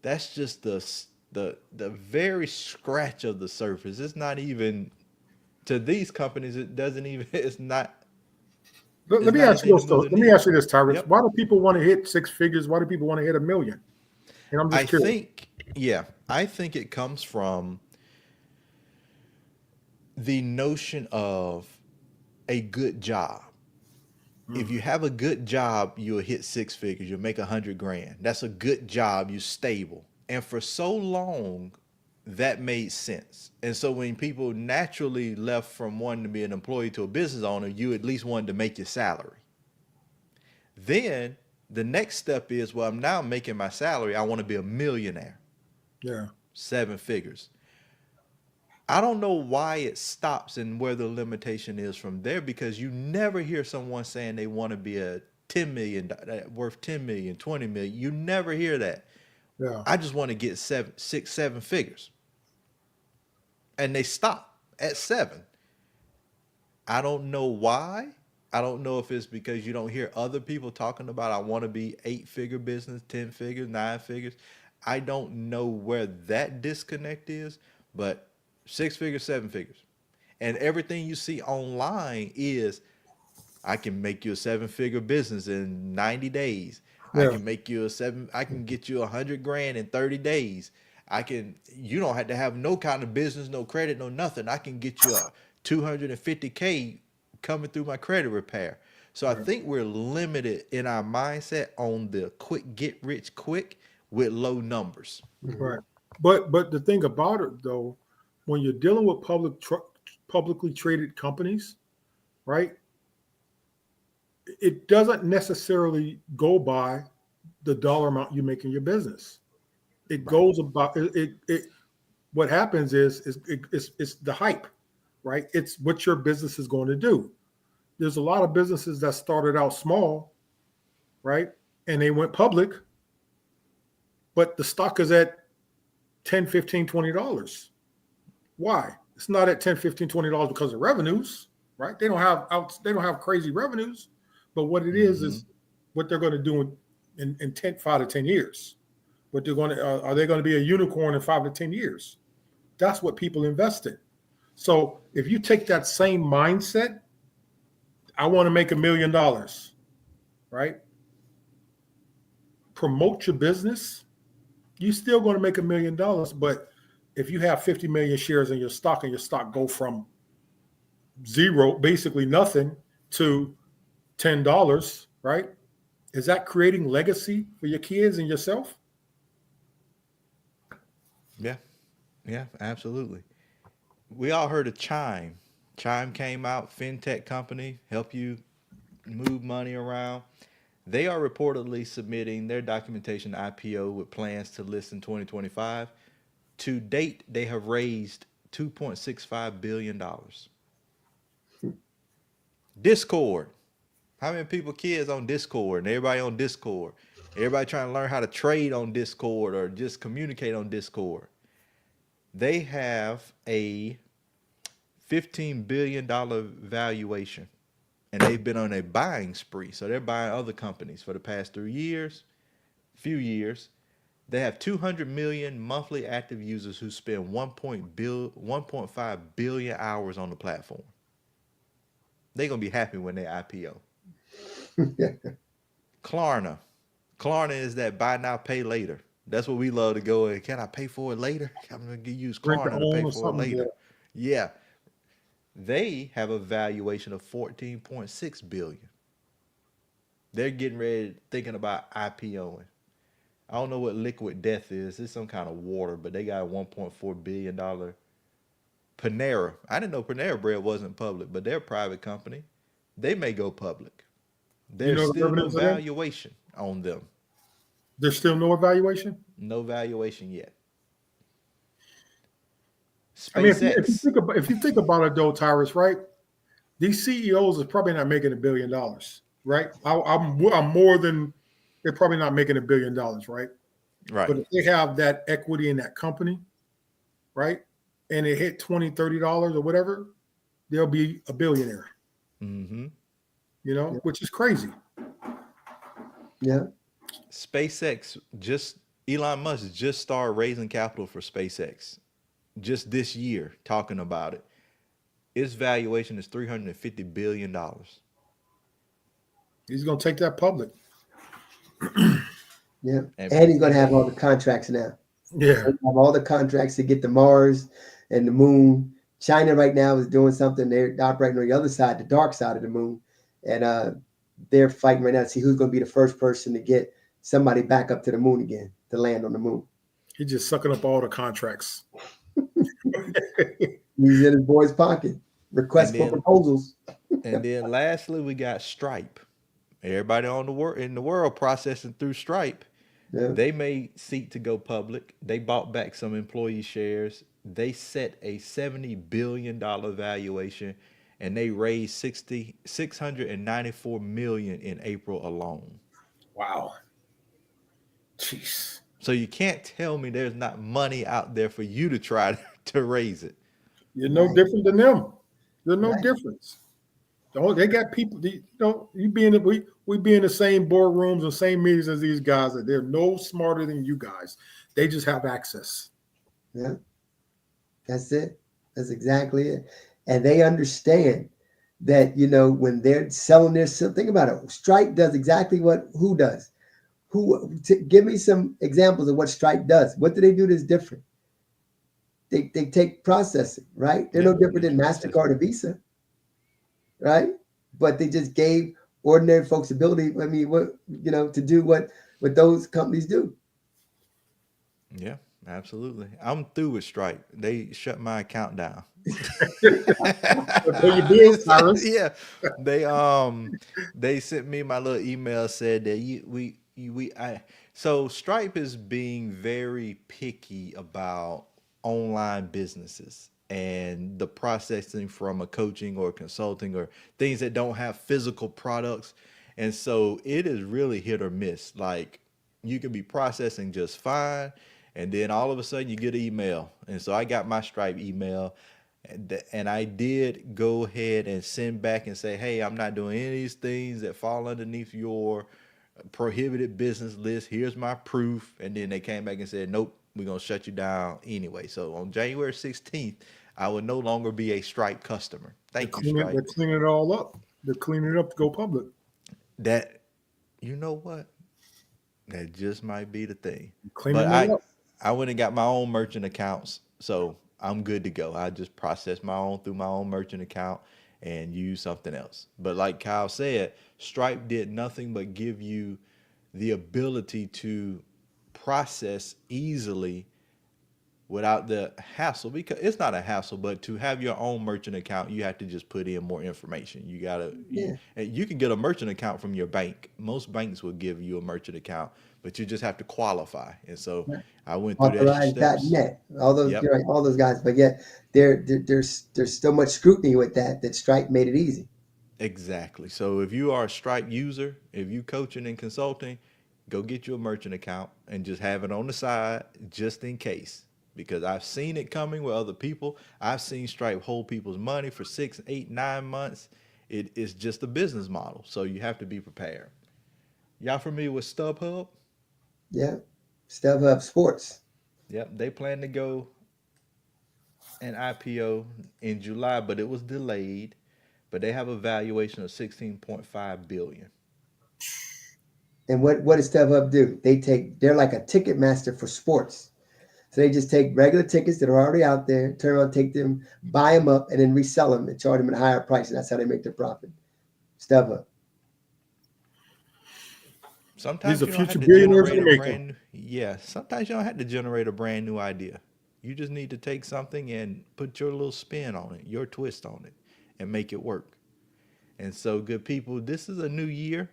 That's just the very scratch of the surface. It's not even, to these companies, it doesn't even, it's not, Let it's me not ask you anything to this, though. move the Let me needle. ask you this, Tyrus. Yep. Why do people want to hit six figures? Why do people want to hit a million? And I'm I just curious. think, yeah, I think it comes from the notion of a good job. If you have a good job, you'll hit six figures. You'll make 100 grand. That's a good job. You're stable. And for so long, that made sense. And so when people naturally left from wanting to be an employee to a business owner, you at least wanted to make your salary. Then the next step is, well, I'm now making my salary. I want to be a millionaire, Yeah. 7 figures. I don't know why it stops and where the limitation is from there, because you never hear someone saying they want to be a 10 million worth 10 million, 20 million. You never hear that. Yeah. I just want to get 7 figures. And they stop at 7. I don't know why. I don't know if it's because you don't hear other people talking about, I want to be 8-figure business, 10 figures, 9 figures. I don't know where that disconnect is, but 6 figures, 7 figures. And everything you see online is, I can make you a 7-figure business in 90 days. I Yeah. can make you I can get you 100 grand in 30 days. You don't have to have no kind of business, no credit, no nothing. I can get you a 250K coming through my credit repair. So I Right. think we're limited in our mindset on the quick get rich quick with low numbers. Right. But the thing about it, though, when you're dealing with publicly traded companies, right, it doesn't necessarily go by the dollar amount you make in your business. It Right. goes about it. What happens is it's the hype, right? It's what your business is going to do. There's a lot of businesses that started out small, right, and they went public, but the stock is at 10, 15, $20. Why? It's not at 10, 15, $20 because of revenues, right? They don't have crazy revenues, but what it Mm-hmm. is what they're going to do in 5 to 10 years. What they're going to are they going to be a unicorn in 5 to 10 years? That's what people invest in. So if you take that same mindset, I want to make $1 million, right? Promote your business. You're still going to make $1 million, but if you have 50 million shares in your stock and your stock go from zero, basically nothing, to $10, right? Is that creating legacy for your kids and yourself? Yeah. Yeah, absolutely. We all heard of Chime. Chime came out, fintech company, help you move money around. They are reportedly submitting their documentation to IPO with plans to list in 2025. To date, they have raised $2.65 billion. Discord. How many people, kids on Discord, and everybody on Discord? Everybody trying to learn how to trade on Discord or just communicate on Discord. They have a $15 billion valuation, and they've been on a buying spree. So they're buying other companies for the past 3 years, few years. They have 200 million monthly active users who spend 1.5 billion hours on the platform. They're gonna be happy when they IPO. Klarna. Klarna is that buy now, pay later. That's what we love to go in. Can I pay for it later? I'm gonna use Rent to Klarna to pay own or for it something. Yeah. later. Yeah. They have a valuation of 14.6 billion. They're getting ready, thinking about IPOing. I don't know what liquid death is. It's some kind of water, but they got a $1.4 billion. Panera. I didn't know Panera Bread wasn't public, but they're a private company. They may go public. You There's know the still no evidence of that? valuation on them. There's still no evaluation. No valuation yet. I mean, if you SpaceX. think about it though, Tyrus, right? These CEOs are probably not making $1 billion, right? I'm more than they're probably not making $1 billion, right? Right. But if they have that equity in that company, right, and it hit $20, $30 or whatever, they'll be a billionaire. Mm-hmm. You know, which is crazy. Yeah. SpaceX Elon Musk just started raising capital for SpaceX just this year, talking about it. Its valuation is $350 billion. He's going to take that public. Yeah. And And he's going to have all the contracts now. Yeah. Have all the contracts to get to Mars and the moon. China right now is doing something. They're operating on the other side, the dark side of the moon. And they're fighting right now to see who's going to be the first person to get somebody back up to the moon again, to land on the moon. He's just sucking up all the contracts. He's in his boy's pocket. Request for proposals. And then lastly, we got Stripe. Everybody in the world processing through Stripe. Yeah. They may seek to go public. They bought back some employee shares. They set a $70 billion valuation, and they raised $694 million in April alone. Wow. Jeez. So you can't tell me there's not money out there for you to try to raise it. You're no different than them. There's no Right. difference. Oh, they got people. We be in the same boardrooms and same meetings as these guys. They're no smarter than you guys. They just have access. Yeah. That's it. That's exactly it. And they understand that, when they're selling their stuff, think about it. Stripe does exactly what who does. Give me some examples of what Stripe does. What do they do that's different? They take processing, right? They're no different than MasterCard or Visa, right? But they just gave ordinary folks ability, to do what those companies do. Yeah, absolutely. I'm through with Stripe. They shut my account down. Pay your bills, Tyrus. Yeah, they sent me my little email, said that so Stripe is being very picky about online businesses and the processing from a coaching or consulting or things that don't have physical products. And so it is really hit or miss. Like you can be processing just fine, and then all of a sudden you get an email. And so I got my Stripe email, and I did go ahead and send back and say, hey, I'm not doing any of these things that fall underneath your prohibited business list. Here's my proof. And then they came back and said, nope, we're going to shut you down anyway. So on January 16th, I will no longer be a Stripe customer. Thank you, Stripe. They're cleaning it all up. They're cleaning it up to go public. That, you know what? That just might be the thing. Cleaning But it up. I went and got my own merchant accounts, so I'm good to go. I just process my own through my own merchant account and use something else. But like Kyle said, Stripe did nothing but give you the ability to process easily without the hassle, because it's not a hassle, but to have your own merchant account, you have to just put in more information. You gotta, and you can get a merchant account from your bank. Most banks will give you a merchant account, but you just have to qualify. And so I went through that steps. Authorized.net, all those, all those guys, but yet there's so much scrutiny with that Stripe made it easy. Exactly. So if you are a Stripe user, if you coaching and consulting, go get you a merchant account and just have it on the side just in case. Because I've seen it coming with other people. I've seen Stripe hold people's money for 6, 8, 9 months. It is just a business model. So you have to be prepared. Y'all familiar with StubHub? Yeah. StubHub Sports. Yep. They plan to go an IPO in July, but it was delayed. But they have a valuation of 16.5 billion. And what does StubHub do? They're like a ticket master for sports. So they just take regular tickets that are already out there, turn around, take them, buy them up, and then resell them and charge them at a higher price. And that's how they make their profit. StubHub. Sometimes These are you don't future have to billionaires in generate the a making. brand yeah, sometimes you don't have to generate a brand new idea. You just need to take something and put your little spin on it, your twist on it, and make it work. And so, good people, this is a new year.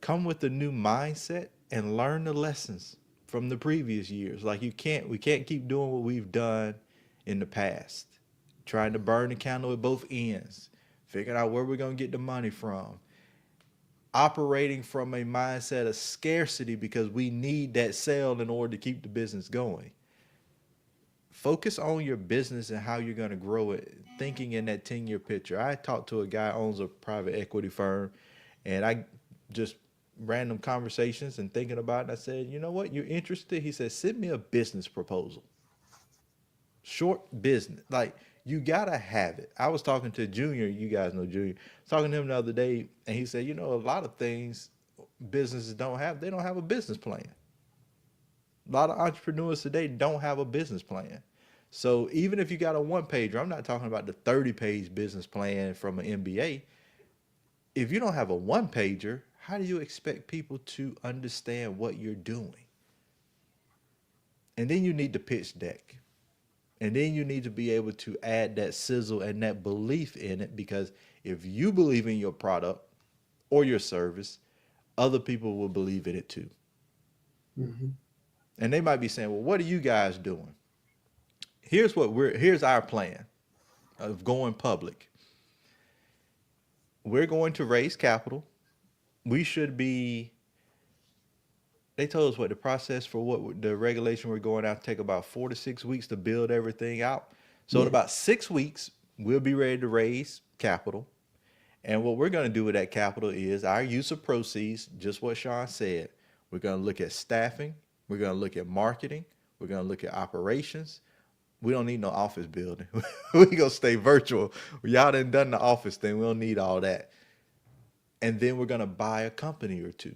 Come with a new mindset and learn the lessons from the previous years. Like we can't keep doing what we've done in the past. Trying to burn the candle at both ends, figuring out where we're gonna get the money from, operating from a mindset of scarcity because we need that sale in order to keep the business going. Focus on your business and how you're going to grow it, thinking in that 10-year picture. I talked to a guy who owns a private equity firm, and I just random conversations and thinking about it. I said, you know what, you're interested? He said, send me a business proposal. Short business. Like, you gotta have it. I was talking to Junior, you guys know Junior. I was talking to him the other day, and he said, you know, a lot of things businesses don't have, they don't have a business plan. A lot of entrepreneurs today don't have a business plan. So even if you got a one pager, I'm not talking about the 30-page business plan from an MBA. If you don't have a one pager, how do you expect people to understand what you're doing? And then you need the pitch deck. And then you need to be able to add that sizzle and that belief in it, because if you believe in your product or your service, other people will believe in it too. Mm-hmm. And they might be saying, well, what are you guys doing? Here's our plan of going public. We're going to raise capital. We should be, they told us what the process for what the regulation we're going out take about 4 to 6 weeks to build everything out. So in Yeah. about 6 weeks, we'll be ready to raise capital. And what we're going to do with that capital is our use of proceeds, just what Sean said. We're going to look at staffing. We're going to look at marketing. We're going to look at operations. We don't need no office building. We're going to stay virtual. Y'all done the office thing. We don't need all that. And then we're going to buy a company or two.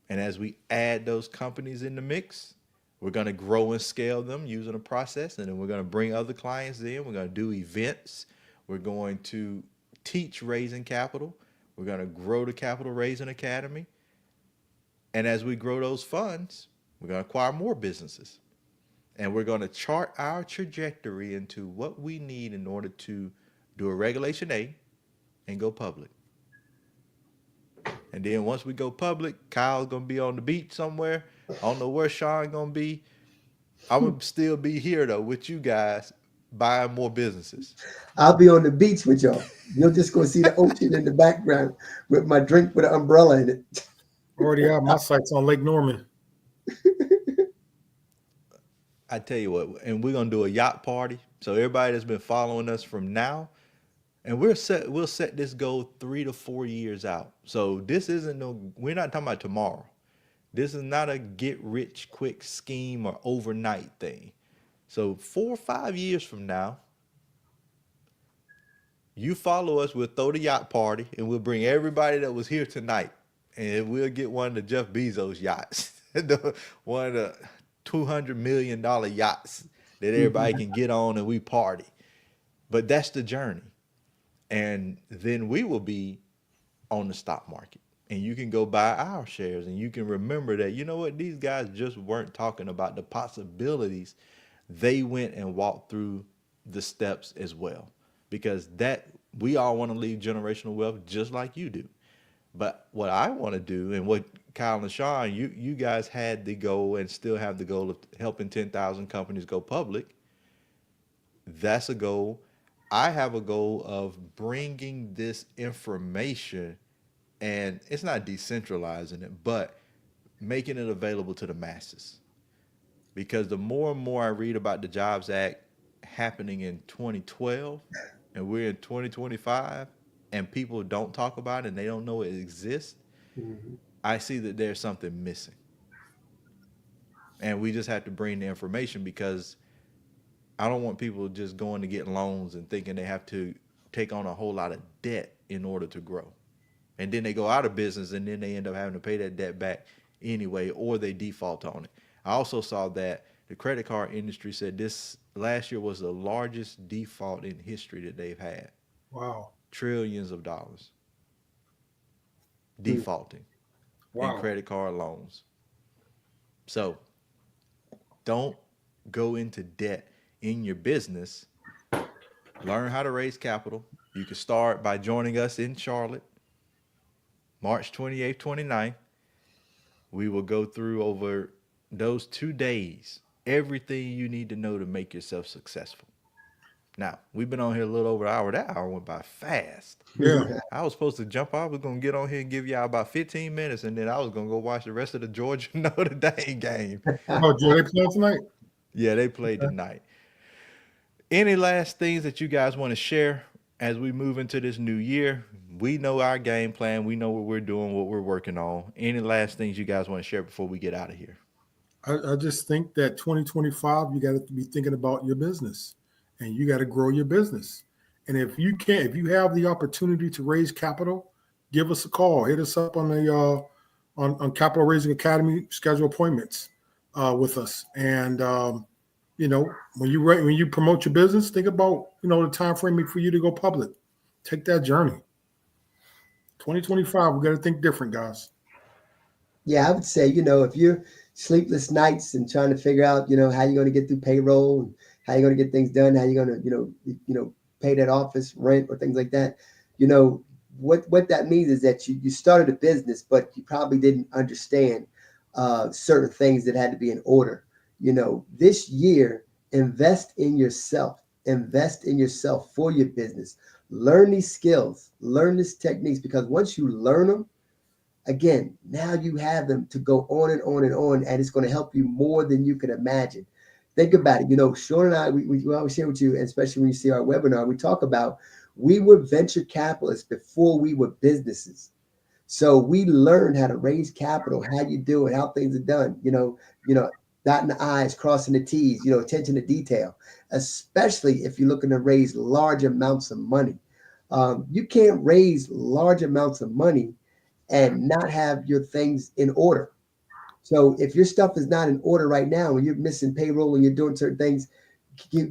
And as we add those companies in the mix, we're going to grow and scale them using a process. And then we're going to bring other clients in. We're going to do events. We're going to teach raising capital. We're going to grow the capital raising academy. And as we grow those funds, we're going to acquire more businesses. And we're going to chart our trajectory into what we need in order to do a Regulation A and go public. And then once we go public, Kyle's going to be on the beach somewhere. I don't know where Sean going to be. I'm going to still be here, though, with you guys buying more businesses. I'll be on the beach with y'all. You'll just go see the ocean in the background with my drink with an umbrella in it. Already have my sights on Lake Norman. I tell you what, and we're going to do a yacht party. So everybody that's been following us from now, and we'll set this goal 3 to 4 years out. So this isn't we're not talking about tomorrow. This is not a get rich quick scheme or overnight thing. So 4 or 5 years from now, you follow us, we'll throw the yacht party, and we'll bring everybody that was here tonight, and we'll get one of the Jeff Bezos yachts, one of the $200 million yachts that everybody can get on, and we party. But that's the journey. And then we will be on the stock market, and you can go buy our shares, and you can remember that, you know what, these guys just weren't talking about the possibilities. They went and walked through the steps as well, because that we all want to leave generational wealth just like you do. But what I want to do, and what Kyle and Sean, you guys had the goal and still have the goal of helping 10,000 companies go public. That's a goal. I have a goal of bringing this information and it's not decentralizing it, but making it available to the masses. Because the more and more I read about the Jobs Act happening in 2012, and we're in 2025, and people don't talk about it and they don't know it exists, Mhm. I see that there's something missing. And we just have to bring the information because I don't want people just going to get loans and thinking they have to take on a whole lot of debt in order to grow. And then they go out of business and then they end up having to pay that debt back anyway, or they default on it. I also saw that the credit card industry said this last year was the largest default in history that they've had. Wow. Trillions of dollars Hmm. defaulting in Wow. credit card loans. So don't go into debt in your business. Learn how to raise capital. You can start by joining us in Charlotte, March 28th, 29th. We will go through over those 2 days everything you need to know to make yourself successful. Now, we've been on here a little over an hour. That hour went by fast. Yeah. I was supposed to jump off. I was going to get on here and give y'all about 15 minutes, and then I was going to go watch the rest of the Georgia Notre Dame game. Oh, Joe, they playing tonight? Yeah, they played Okay. tonight. Any last things that you guys want to share as we move into this new year? We know our game plan. We know what we're doing, what we're working on. Any last things you guys want to share before we get out of here? I just think that 2025, you got to be thinking about your business and you got to grow your business. And if you have the opportunity to raise capital, give us a call. Hit us up on the on Capital Raising Academy. Schedule appointments with us. And when you promote your business, think about the time frame for you to go public. Take that journey. 2025, we got to think different, guys. Yeah, I would say, if you're sleepless nights and trying to figure out, how you're going to get through payroll and how you're going to get things done, how you're going to, pay that office rent or things like that, what that means is that you started a business, but you probably didn't understand certain things that had to be in order. This year, invest in yourself. Invest in yourself for your business. Learn these skills, learn these techniques, because once you learn them, again, now you have them to go on and on and on, and it's going to help you more than you could imagine. Think about it. Sean and I, we always share with you, and especially when you see our webinar, we talk about we were venture capitalists before we were businesses. So we learned how to raise capital, how you do it, how things are done, dotting the I's, crossing the T's, attention to detail, especially if you're looking to raise large amounts of money. You can't raise large amounts of money and not have your things in order. So if your stuff is not in order right now and you're missing payroll and you're doing certain things,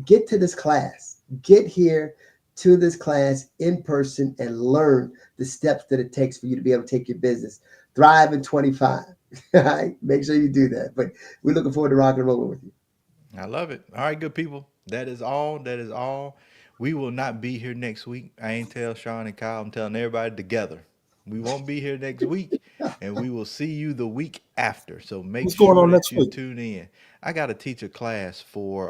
get to this class. Get here to this class in person and learn the steps that it takes for you to be able to take your business. Thrive in 25. All right? Make sure you do that. But we're looking forward to rocking and rolling with you. I love it. All right, good people. That is all. That is all. We will not be here next week. I ain't tell Sean and Kyle. I'm telling everybody together. We won't be here next week, and we will see you the week after. So make What's going sure on that next you week? tune in. I got to teach a class for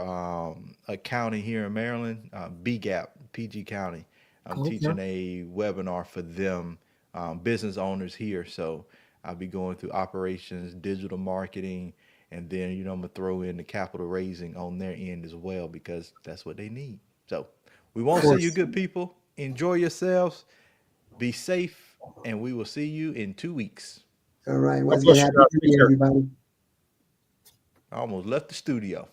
a county here in Maryland, BGAP, PG County. I'm Okay. teaching a webinar for them, business owners here. So I'll be going through operations, digital marketing, and then I'm gonna throw in the capital raising on their end as well because that's what they need. So we Of won't see you, course. good people. Enjoy yourselves. Be safe, and we will see you in 2 weeks. All right. God Once again, bless you happy guys. New Take Year, care. everybody. I almost left the studio.